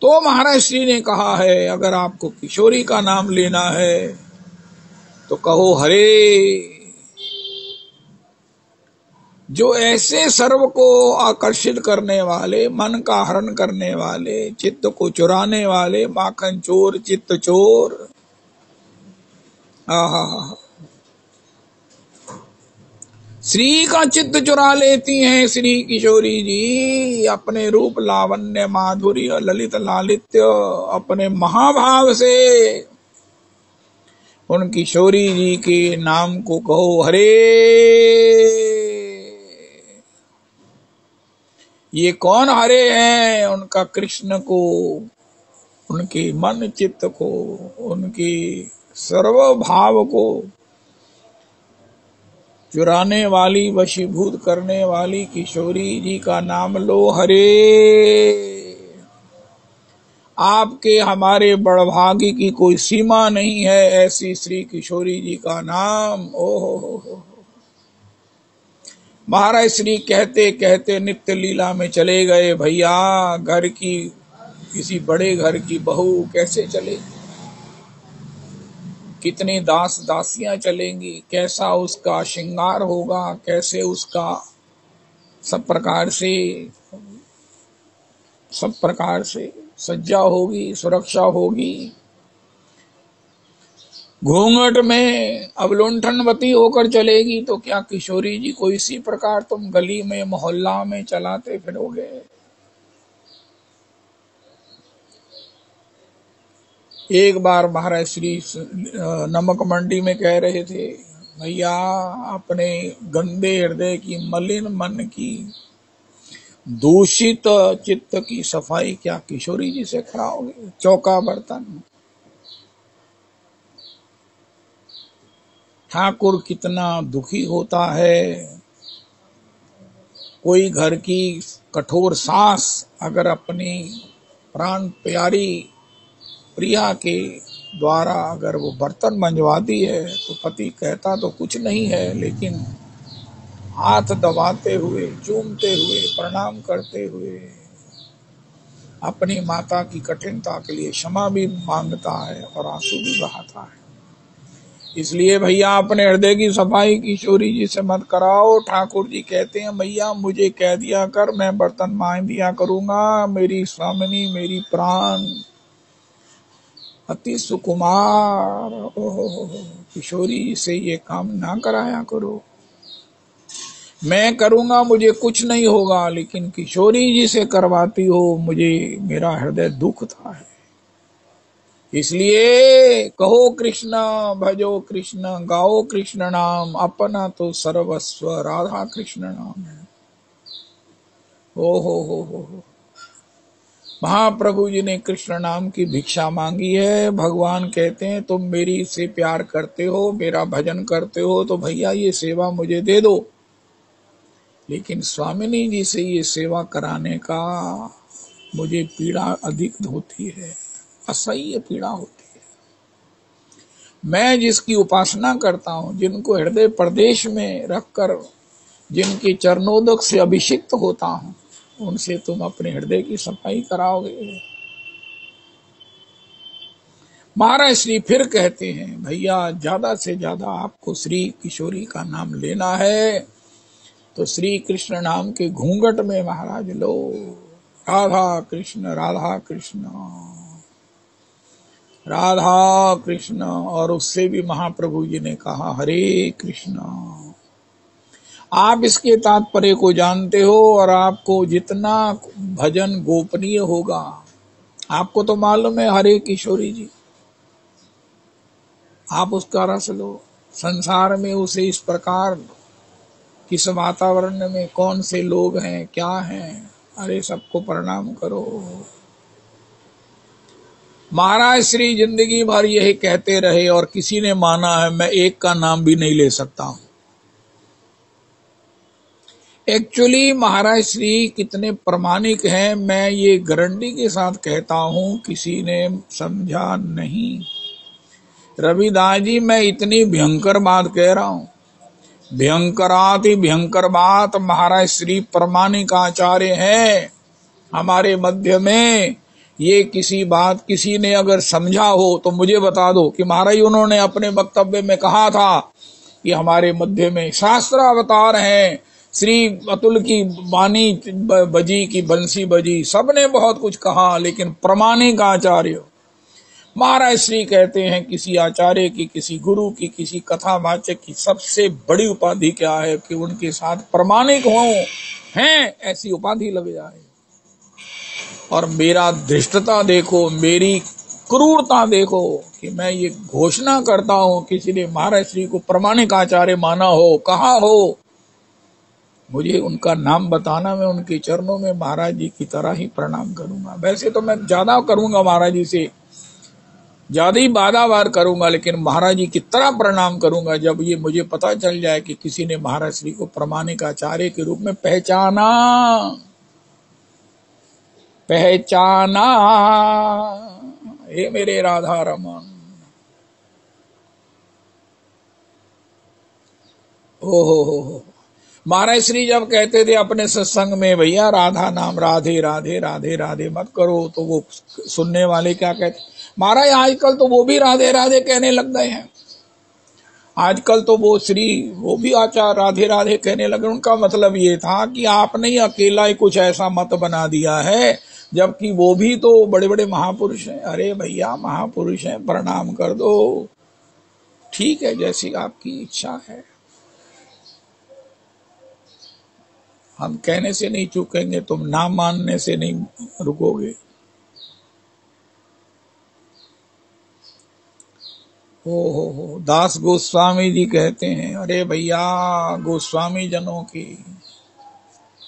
तो महाराज श्री ने कहा है अगर आपको किशोरी का नाम लेना है तो कहो हरे। जो ऐसे सर्व को आकर्षित करने वाले, मन का हरण करने वाले, चित्त को चुराने वाले, माखन चोर चित्त चोर, आहा श्री का चित्त चुरा लेती हैं श्री किशोरी जी अपने रूप लावण्य माधुर्य ललित लालित्य अपने महाभाव से। उन किशोरी जी के नाम को कहो हरे। ये कौन हरे हैं? उनका कृष्ण को, उनके मन चित्त को, उनके सर्व भाव को चुराने वाली, वशीभूत करने वाली किशोरी जी का नाम लो हरे। आपके हमारे बड़भागी की कोई सीमा नहीं है, ऐसी श्री किशोरी जी का नाम। ओहो महाराज श्री कहते कहते नित्य लीला में चले गए। भैया घर की, किसी बड़े घर की बहू कैसे चलेगी? कितने दास दासियां चलेंगी? कैसा उसका श्रृंगार होगा? कैसे उसका सब प्रकार से सज्जा होगी, सुरक्षा होगी? घूंघट में अब लुंठनवती होकर चलेगी तो क्या किशोरी जी को इसी प्रकार तुम गली में मोहल्ला में चलाते फिरोगे? एक बार महाराज श्री नमक मंडी में कह रहे थे, भैया अपने गंदे हृदय की, मलिन मन की, दूषित चित्त की सफाई क्या किशोरी जी से कराओगे? चौका बर्तन। ठाकुर कितना दुखी होता है। कोई घर की कठोर सास अगर अपनी प्राण प्यारी प्रिया के द्वारा अगर वो बर्तन मंजवाती है तो पति कहता तो कुछ नहीं है, लेकिन हाथ दबाते हुए, चूमते हुए, प्रणाम करते हुए अपनी माता की कठिनता के लिए क्षमा भी मांगता है और आंसू भी बहाता है। इसलिए भैया अपने हृदय की सफाई किशोरी जी से मत कराओ। ठाकुर जी कहते हैं, भैया मुझे कह दिया कर, मैं बर्तन मांज दिया करूंगा। मेरी स्वामिनी, मेरी प्राण अति सुकुमार, किशोरी से ये काम ना कराया करो। मैं करूंगा मुझे कुछ नहीं होगा, लेकिन किशोरी जी से करवाती हो, मुझे मेरा हृदय दुखता है। इसलिए कहो कृष्ण, भजो कृष्ण, गाओ कृष्ण नाम, अपना तो सर्वस्व राधा कृष्ण नाम है। ओ हो। महाप्रभु जी ने कृष्ण नाम की भिक्षा मांगी है। भगवान कहते हैं तुम मेरी से प्यार करते हो, मेरा भजन करते हो, तो भैया ये सेवा मुझे दे दो। लेकिन स्वामिनी जी से ये सेवा कराने का मुझे पीड़ा अधिक होती है, असह्य पीड़ा होती है। मैं जिसकी उपासना करता हूं, जिनको हृदय प्रदेश में रखकर जिनके चरणोदक से अभिषिक्त होता हूं, उनसे तुम अपने हृदय की सफाई कराओगे? महाराज श्री फिर कहते हैं, भैया ज्यादा से ज्यादा आपको श्री किशोरी का नाम लेना है तो श्री कृष्ण नाम के घूंघट में महाराज लो, राधा कृष्ण राधा कृष्ण राधा कृष्ण। और उससे भी महाप्रभु जी ने कहा हरे कृष्ण। आप इसके तात्पर्य को जानते हो, और आपको जितना भजन गोपनीय होगा, आपको तो मालूम है हरे किशोरी जी, आप उसका रस लो। संसार में उसे इस प्रकार किस वातावरण में कौन से लोग हैं, क्या हैं, अरे सबको प्रणाम करो। महाराज श्री जिंदगी भर यही कहते रहे और किसी ने माना है, मैं एक का नाम भी नहीं ले सकता हूं। एक्चुअली महाराज श्री कितने प्रामाणिक हैं, मैं ये गारंटी के साथ कहता हूं, किसी ने समझा नहीं। रविदास जी, मैं इतनी भयंकर बात कह रहा हूं, भयंकराति भयंकर बात। महाराज श्री प्रामाणिक आचार्य हैं हमारे मध्य में। ये किसी बात किसी ने अगर समझा हो तो मुझे बता दो कि महाराज उन्होंने अपने वक्तव्य में कहा था कि हमारे मध्य में शास्त्र अवतार हैं, श्री अतुल की वाणी बजी की बंसी बजी, सबने बहुत कुछ कहा, लेकिन प्रामाणिक आचार्य महाराज श्री कहते हैं, किसी आचार्य की, किसी गुरु की, किसी कथावाचक की सबसे बड़ी उपाधि क्या है कि उनके साथ प्रामाणिक हो हैं, ऐसी उपाधि लग जाए। और मेरा धृष्टता देखो, मेरी क्रूरता देखो कि मैं ये घोषणा करता हूं, किसी ने महाराज श्री को प्रामाणिक आचार्य माना हो, कहा हो, मुझे उनका नाम बताना, मैं उनके चरणों में महाराज जी की तरह ही प्रणाम करूंगा। वैसे तो मैं ज्यादा करूंगा, महाराज जी से ज्यादा ही बादावार करूंगा, लेकिन महाराज जी की तरह प्रणाम करूंगा जब ये मुझे पता चल जाए कि किसी ने महाराज श्री को प्रामाणिक आचार्य के रूप में पहचाना। हे मेरे राधा रमन। ओहो, महाराज श्री जब कहते थे अपने सत्संग में, भैया राधा नाम राधे राधे राधे राधे मत करो, तो वो सुनने वाले क्या कहते, महाराज आजकल तो वो भी राधे राधे कहने लग गए हैं। आजकल तो वो भी आचार्य राधे राधे कहने लगे। उनका मतलब ये था कि आपने ही अकेला ही कुछ ऐसा मत बना दिया है, जबकि वो भी तो बड़े बड़े महापुरुष हैं। अरे भैया महापुरुष हैं, प्रणाम कर दो। ठीक है, जैसी आपकी इच्छा है। हम कहने से नहीं चूकेंगे, तुम ना मानने से नहीं रुकोगे। हो दास गोस्वामी जी कहते हैं, अरे भैया, गोस्वामी जनों की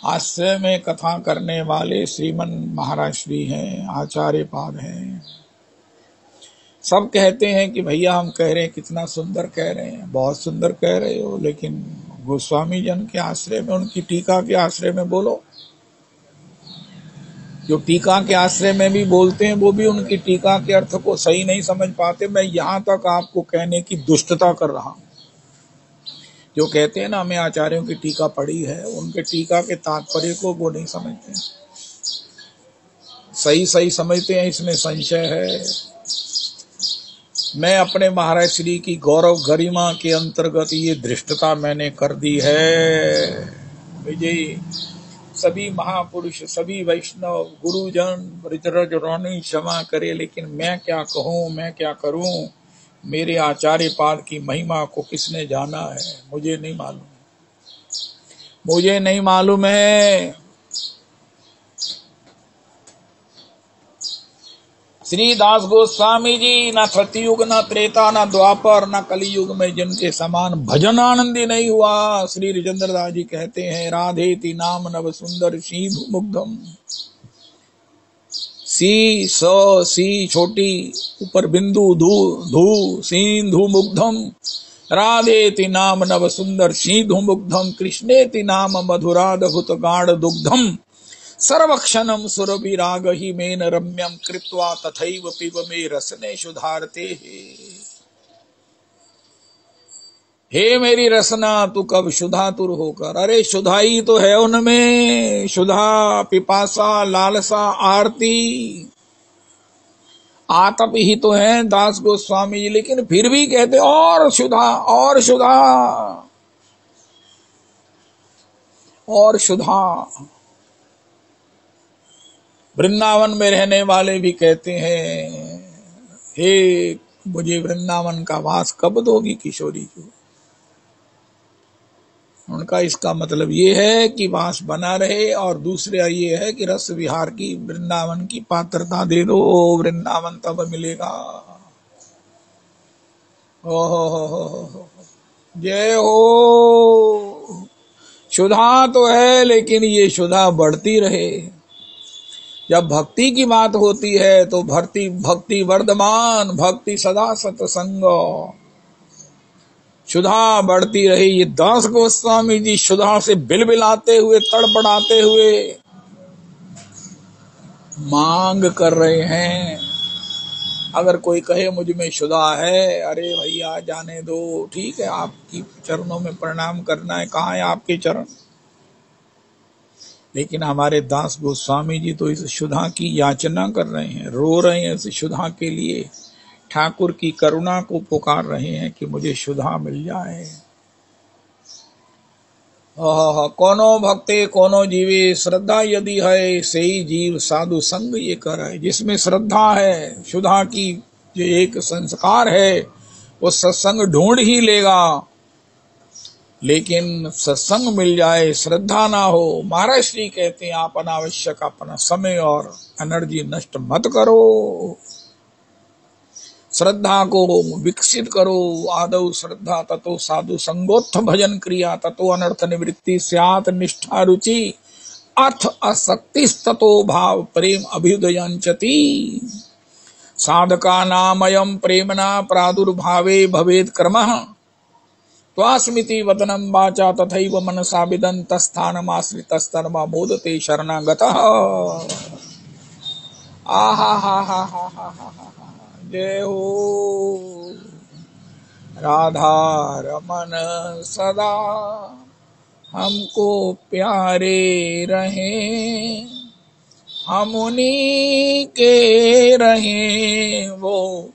आश्रय में कथा करने वाले श्रीमन महाराज श्री हैं, आचार्य पाद हैं। सब कहते हैं कि भैया हम कह रहे हैं, कितना सुंदर कह रहे हैं, बहुत सुंदर कह रहे हो, लेकिन गोस्वामी जन के आश्रय में, उनकी टीका के आश्रय में बोलो। जो टीका के आश्रय में भी बोलते हैं वो भी उनकी टीका के अर्थ को सही नहीं समझ पाते। मैं यहां तक आपको कहने की दुष्टता कर रहा हूं। जो कहते हैं ना हमें आचार्यों की टीका पढ़ी है, उनके टीका के तात्पर्य को वो नहीं समझते, सही समझते हैं, इसमें संशय है। मैं अपने महाराज श्री की गौरव गरिमा के अंतर्गत ये धृष्टता मैंने कर दी है। विजय सभी महापुरुष, सभी वैष्णव गुरुजन ऋतरजनी क्षमा करे, लेकिन मैं क्या कहूँ, मैं क्या करूँ। मेरे आचार्य पाद की महिमा को किसने जाना है, मुझे नहीं मालूम, मुझे नहीं मालूम है। श्री दास गोस्वामी जी न सतयुग, न त्रेता, न द्वापर, न कलियुग में जिनके समान भजन आनंदी नहीं हुआ। श्री राजेंद्र दास जी कहते हैं, राधेति नाम नव सुंदर सिंधु मुग्धम। सी छोटी, ऊपर बिंदु, धू सिंधु मुग्धम। राधेति नाम नव सुंदर सिंधु मुग्धम। कृष्णेति नाम मधुरादभुत गाढ़ दुग्धम। सर्वक्षणम सुरभि राग ही मेन रम्यम कृत्वा तथैव पिब मे रसने सुधारते। हे मेरी रसना तू कब शुधातुर होकर। अरे शुधाई तो है उनमें, शुधा, पिपासा, लालसा, आरती, आतप ही तो है दास गोस्वामी जी, लेकिन फिर भी कहते और शुधा, और शुधा, और शुधा। वृंदावन में रहने वाले भी कहते हैं, हे मुझे वृंदावन का वास कब दोगी किशोरी को। उनका इसका मतलब ये है कि वास बना रहे, और दूसरा ये है कि रस विहार की, वृंदावन की पात्रता दे दो, वृंदावन तब मिलेगा। ओहो, जय हो। शुदा तो है, लेकिन ये शुदा बढ़ती रहे। जब भक्ति की बात होती है तो भक्ति वर्धमान, भक्ति सदा सत्संग, शुदा बढ़ती रही। ये दास गोस्वामी जी शुदा से बिलबिलाते हुए, तड़पड़ाते हुए मांग कर रहे हैं। अगर कोई कहे मुझ में शुदा है, अरे भैया जाने दो, ठीक है, आपकी चरणों में प्रणाम करना है, कहाँ है आपके चरण। लेकिन हमारे दास गोस्वामी जी तो इस शुदा की याचना कर रहे हैं, रो रहे हैं इस शुदा के लिए, ठाकुर की करुणा को पुकार रहे हैं कि मुझे शुदा मिल जाए। कोनो भक्ते कोनो जीवे, श्रद्धा यदि है से ही जीव साधु संग ये करे। जिसमें श्रद्धा है, शुदा की जो एक संस्कार है, वो सत्संग ढूंढ ही लेगा। लेकिन सत्संग मिल जाए, श्रद्धा ना हो, महाराज श्री कहते हैं आप अनावश्यक अपना समय और एनर्जी नष्ट मत करो, श्रद्धा को विकसित करो। आदौ श्रद्धा ततो साधु संगोत्थ भजन क्रिया, ततो अनर्थ निवृत्ति स्यात् निष्ठा रुचि, अर्थ असक्ति ततो भाव प्रेम अभ्युदयंचति। साधका नामयं प्रेमणा प्रादुर्भावे भवेत् क्रमः, त्वास्मिति वदनं वाचा तथैव मनसा विदन्तस्थानमाश्रितस्तन्मा मोदते शरणागतः। आहा, जय हो। राधा रमन सदा हमको प्यारे रहे, हम उन्हीं के रहे वो।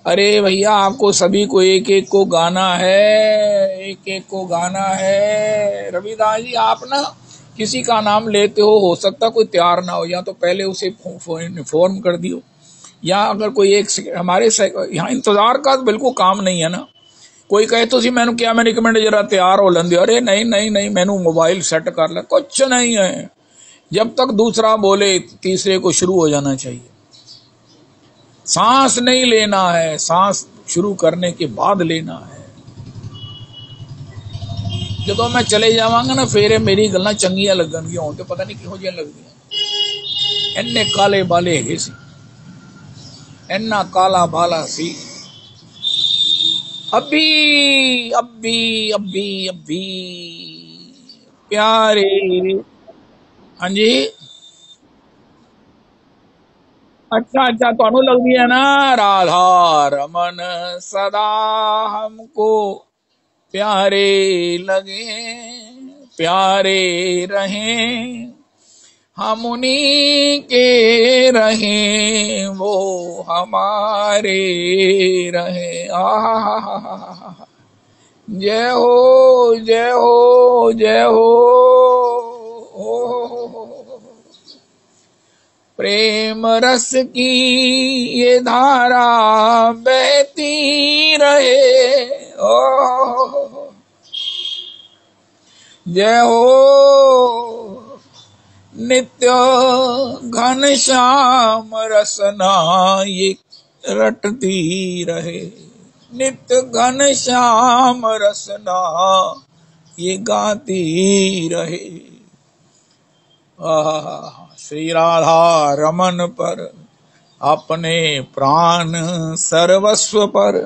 अरे भैया, आपको सभी को एक एक को गाना है, एक एक को गाना है। रविदास जी, आप ना किसी का नाम लेते हो सकता कोई तैयार ना हो, या तो पहले उसे इन्फॉर्म कर दियो, या अगर कोई एक हमारे यहाँ इंतजार का बिल्कुल काम नहीं है ना। कोई कहे तुसी मैनू क्या मैं रिकमेंड जरा तैयार हो लेंदे, अरे नहीं नहीं नहीं मैनू मोबाइल सेट कर ले, कुछ नहीं है। जब तक दूसरा बोले तीसरे को शुरू हो जाना चाहिए। सांस नहीं लेना है, सांस शुरू करने के बाद लेना है। जो मैं चले जावांगा ना फिर मेरी गल्लां चंगियां लगणगियां, हुण ते पता नहीं किहो जिहियां लगदियां। इन्ने काले बाले है सी, इन्ना काला बाला सी, अभी अभी अभी अभी प्यारे। हाँ जी, अच्छा अच्छा, तो लगती है ना, राधा रमन सदा हमको प्यारे लगे, प्यारे रहें हम उन्हीं के, रहें वो हमारे, रहें। आहा, जय हो जय हो जय हो, प्रेम रस की ये धारा बहती रहे। ओ जय हो नित्य घन श्याम रसना ये रटती रहे, नित्य घन श्याम रसना ये गाती रहे। श्री राधा रमन पर अपने प्राण सर्वस्व पर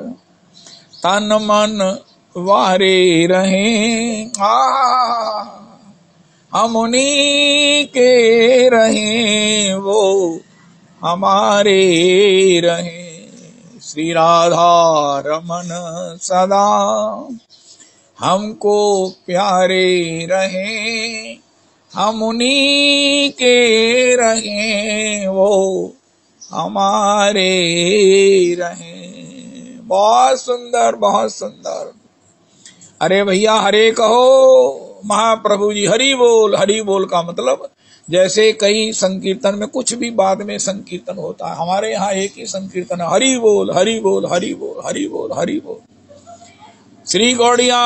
तन मन वारे रहें। हम उन्हीं के रहें वो हमारे रहें। श्री राधा रमन सदा हमको प्यारे रहें, हम उन्हीं के रहें वो हमारे रहें। बहुत सुंदर बहुत सुंदर। अरे भैया हरे कहो महाप्रभु जी, हरि बोल। हरि बोल का मतलब जैसे कई संकीर्तन में कुछ भी बाद में संकीर्तन होता है, हमारे यहाँ एक ही संकीर्तन है, हरि बोल हरि बोल हरि बोल हरि बोल हरि बोल। श्री गौड़िया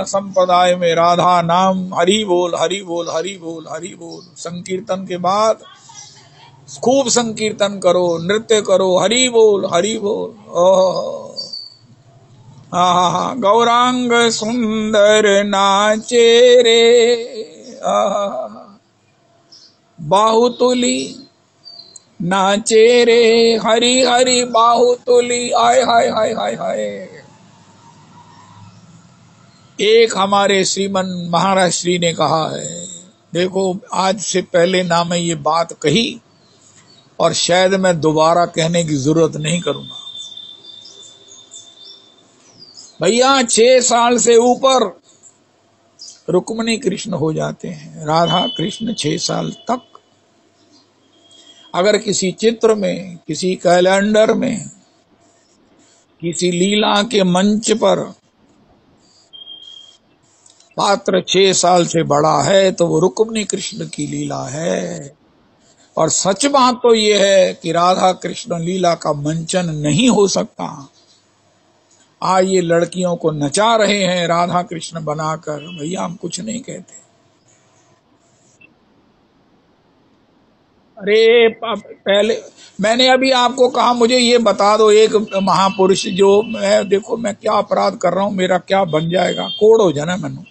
संप्रदाय में राधा नाम हरि बोल हरि बोल हरि बोल हरि बोल। संकीर्तन के बाद खूब संकीर्तन करो, नृत्य करो, हरि बोल हरि बोल। ओह गौरांग सुंदर नाचे रे, बाहुतुली नाचे रे, हरि हरि बाहुतुली। आय हाय हाय हाय हाय। एक हमारे श्रीमन महाराज श्री ने कहा है, देखो आज से पहले ना मैं ये बात कही और शायद मैं दोबारा कहने की जरूरत नहीं करूंगा। भैया 6 साल से ऊपर रुक्मिणी कृष्ण हो जाते हैं, राधा कृष्ण 6 साल तक। अगर किसी चित्र में, किसी कैलेंडर में, किसी लीला के मंच पर पात्र 6 साल से बड़ा है तो वो रुक्मिणी कृष्ण की लीला है। और सच बात तो ये है कि राधा कृष्ण लीला का मंचन नहीं हो सकता। आज ये लड़कियों को नचा रहे हैं राधा कृष्ण बनाकर, भैया हम कुछ नहीं कहते। अरे पहले मैंने अभी आपको कहा मुझे ये बता दो एक महापुरुष जो मैं, देखो मैं क्या अपराध कर रहा हूं, मेरा क्या बन जाएगा, कोड़ हो जाना मैंने,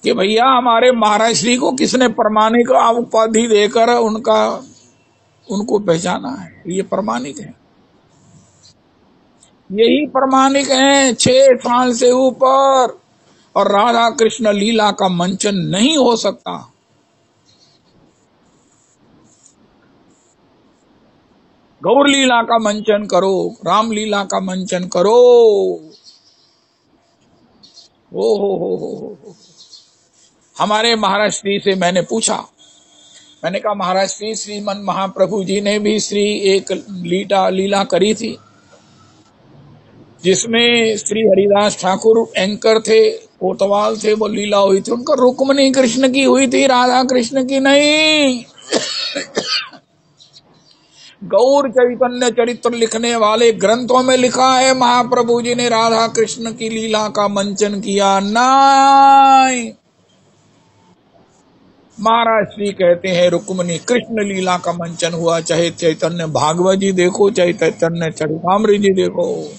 कि भैया हमारे महाराज श्री को किसने प्रमाणिक उपाधि देकर उनको पहचाना है। ये प्रमाणिक है, यही प्रमाणिक है। 6 साल से ऊपर और राधा कृष्ण लीला का मंचन नहीं हो सकता। गौर लीला का मंचन करो, राम लीला का मंचन करो। हो हमारे महाराज श्री से मैंने पूछा, मैंने कहा महाराज श्री श्रीमन महाप्रभु जी ने भी श्री एक लीला करी थी जिसमें श्री हरिदास ठाकुर एंकर थे, कोतवाल थे, वो लीला हुई थी, उनका रुक्मिणी कृष्ण की हुई थी, राधा कृष्ण की नहीं। गौर चैतन्य चरित्र लिखने वाले ग्रंथों में लिखा है महाप्रभु जी ने राधा कृष्ण की लीला का मंचन किया? नहीं। महाराज श्री कहते हैं रुक्मिणी कृष्ण लीला का मंचन हुआ, चाहे चैतन्य भागवत जी देखो, चाहे चैतन्य चरितामृत जी देखो,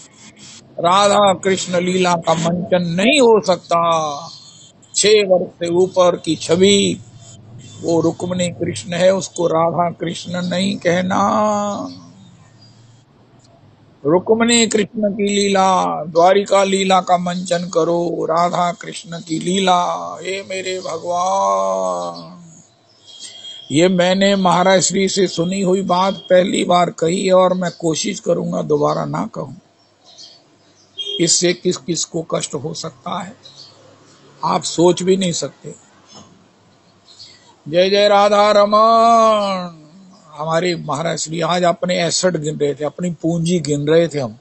राधा कृष्ण लीला का मंचन नहीं हो सकता। 6 वर्ष से ऊपर की छवि वो रुक्मिणी कृष्ण है, उसको राधा कृष्ण नहीं कहना। रुक्मिणी कृष्ण की लीला, द्वारिका लीला का मंचन करो, राधा कृष्ण की लीला। हे मेरे भगवान, ये मैंने महाराज श्री से सुनी हुई बात पहली बार कही है और मैं कोशिश करूंगा दोबारा ना कहूं। इससे किस किस को कष्ट हो सकता है आप सोच भी नहीं सकते। जय जय राधा रमन। हमारे महाराज श्री आज अपने एसेट गिन रहे थे, अपनी पूंजी गिन रहे थे। हम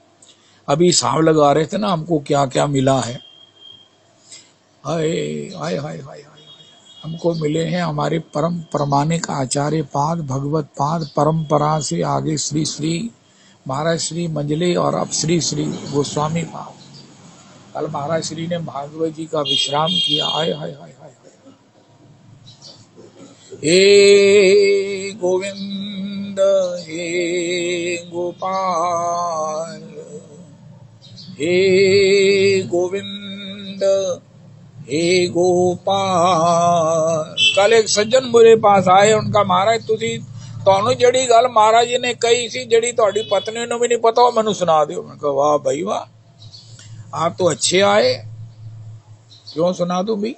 अभी हिसाब लगा रहे थे ना हमको क्या क्या मिला है। हाय हाय हाय हाय, हमको मिले हैं हमारे परम प्रमाणिक आचार्य पाद, भगवत पाद, परंपरा से आगे श्री श्री महाराज श्री मंजले और अब श्री श्री गोस्वामी पाद। कल महाराज श्री ने भागवत जी का विश्राम किया। हाय हाय हाय हाय। हे गोविंद हे गोपाल, हे गोविंद हे गोपाल। कल एक सज्जन मेरे पास आए, उनका महाराज तुसी ਤੁਹਾਨੂੰ ਜਿਹੜੀ ਗੱਲ महाराज जी ने कही सी, ਜਿਹੜੀ ਤੁਹਾਡੀ पत्नी ਨੂੰ भी नहीं पता वो मैनू सुना दियो। मैं कहा वाह भाई वाह, आप तो अच्छे आए, क्यों सुना दूं भाई?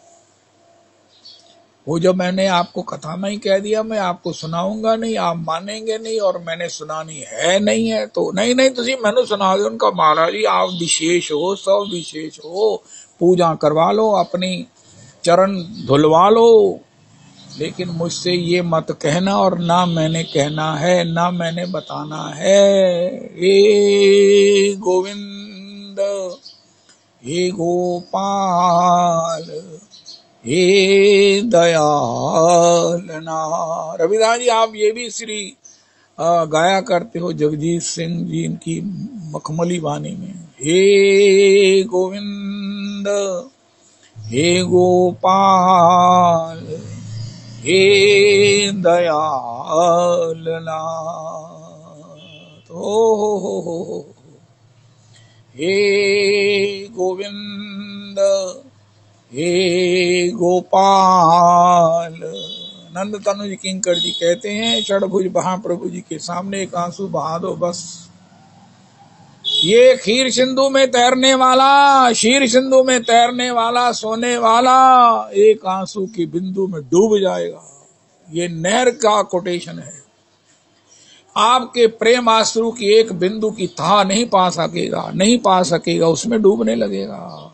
वो जो मैंने आपको कथा में ही कह दिया मैं आपको सुनाऊंगा नहीं, आप मानेंगे नहीं, और मैंने सुनानी है नहीं है तो नहीं नहीं तुसी मैनू सुना दो। उनका महाराज जी आप विशेष हो, सब विशेष हो, पूजा करवा लो, अपनी चरण धुलवा लो, लेकिन मुझसे ये मत कहना और ना मैंने कहना है ना मैंने बताना है। हे गोविंद हे गोपाल हे दयालना। रविदास जी आप ये भी श्री गाया करते हो जगजीत सिंह जी इनकी मखमली वाणी में। हे गोविंद हे गोपाल हे दयालना। हो हे गोविंद हे गोपाल। नंद तनुज किंकर जी कहते हैं षडभुज महाप्रभु जी के सामने एक आंसू बहा दो बस। ये खीर सिंधु में तैरने वाला, शीर सिंधु में तैरने वाला, सोने वाला एक आंसू की बिंदु में डूब जाएगा। ये नहर का कोटेशन है। आपके प्रेम आंसू की एक बिंदु की था नहीं पा सकेगा, नहीं पा सकेगा, उसमें डूबने लगेगा।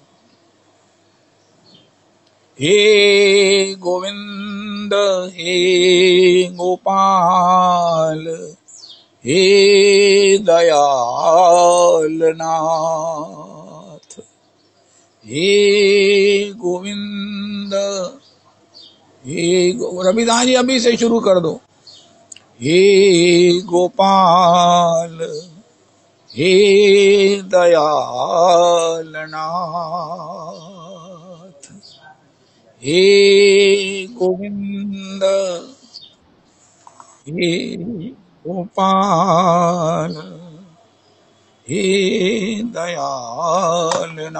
हे गोविंद हे गोपाल हे दयालनाथ। हे गोविंद हे रविदास जी अभी से शुरू कर दो। हे गोपाल हे दयालनाथ। हे गोविंद हे गोपाल हे दयालनाथ।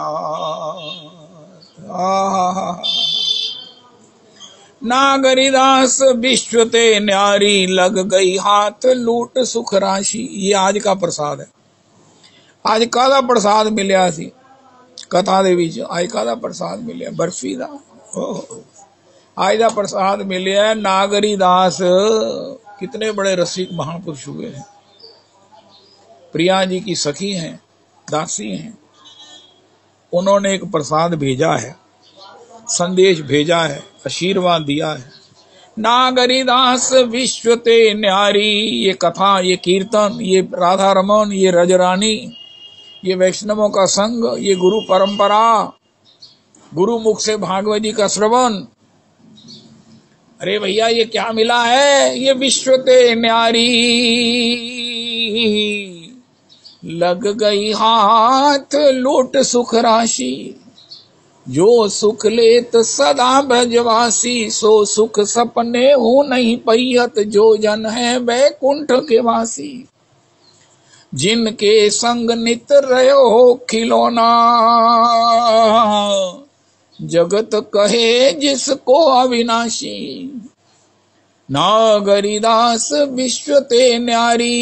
नागरिदास विश्व ते न्यारी लग गई हाथ लूट सुख राशि। ये आज का प्रसाद है। आज कादा प्रसाद मिलिया सी कथा दे विच, आज कादा प्रसाद मिलिया बर्फी दा। आज का प्रसाद मिलिया नागरिदास। कितने बड़े रसिक महापुरुष हुए हैं। प्रिया जी की सखी हैं, दासी हैं, उन्होंने एक प्रसाद भेजा है, संदेश भेजा है, आशीर्वाद दिया है। नागरिदास विश्व ते न्यारी। ये कथा, ये कीर्तन, ये राधा रमन, ये रजरानी, ये वैष्णवों का संग, ये गुरु परंपरा, गुरु मुख से भागवत जी का श्रवण, अरे भैया ये क्या मिला है, ये विश्व ते न्यारी, लग गई हाथ लूट सुख राशि, जो सुख लेत सदा ब्रजवासी, सो सुख सपने हो नहीं पहियत, जो जन है वैकुंठ के वासी, जिनके संग नित रहो हो खिलौना, जगत कहे जिसको अविनाशी, नागरिदास विश्व ते न्यारी,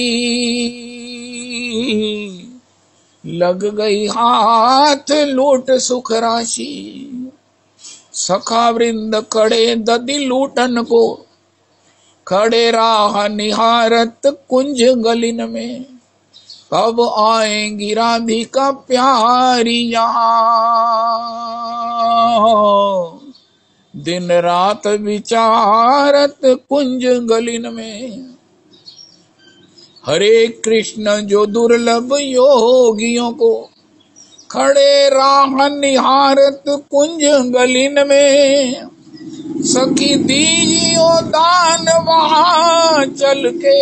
लग गई हाथ लूट सुख राशि, सखा वृंद खड़े ददि लूटन को, खड़े राह निहारत कुंज गलिन में, कब आएंगी राधिका प्यारी यहाँ, दिन रात विचारत कुंज गलिन में, हरे कृष्ण जो दुर्लभ योगियों को, खड़े राह निहारत कुंज गलिन में, सखी दीजियो दान वहां चल के,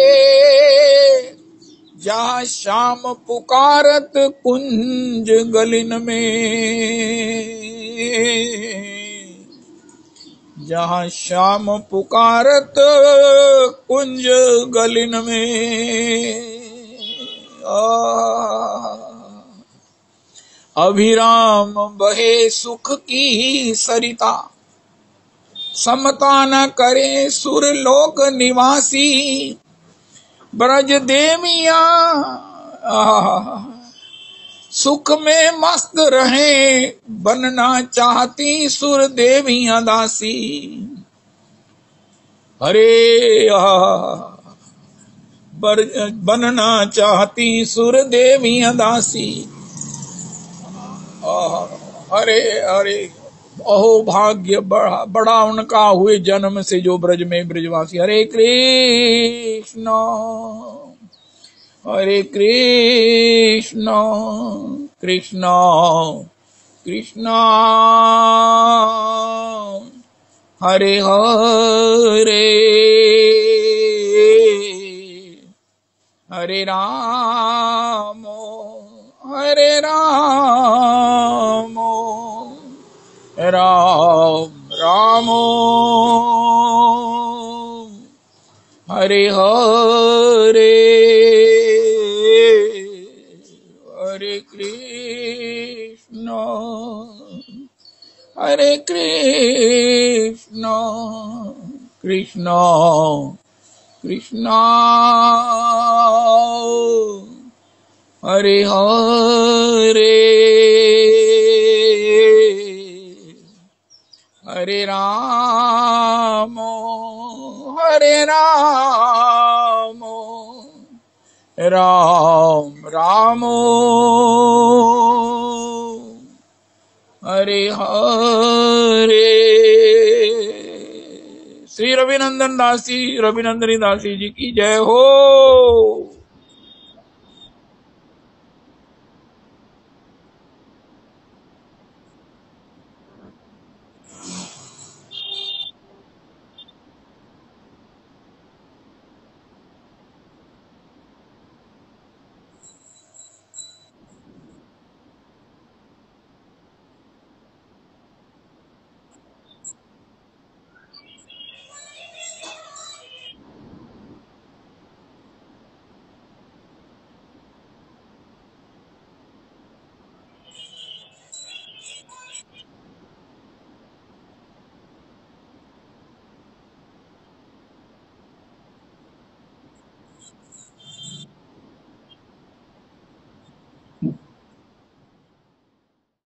जहाँ श्याम पुकारत कुंज गलिन में, जहाँ श्याम पुकारत कुंज गलिन में, अभिराम बहे सुख की सरिता, समता न करे सुर लोक निवासी, ब्रज देविया सुख में मस्त रहे, बनना चाहती सुर देवियां दासी, अरे बनना चाहती सुर देवियां दासी, अरे अरे अहो भाग्य बड़ा उनका हुए जन्म से जो ब्रज में ब्रजवासी। हरे कृष्ण हरे कृष्ण कृष्ण कृष्ण हरे हरे हरे राम राम राम हरे हरे हरे कृष्ण कृष्ण कृष्ण हरे हरे हरे राम राम राम हरे हरे। श्री रविनंदन दासी रविनंदनी दासी जी की जय हो।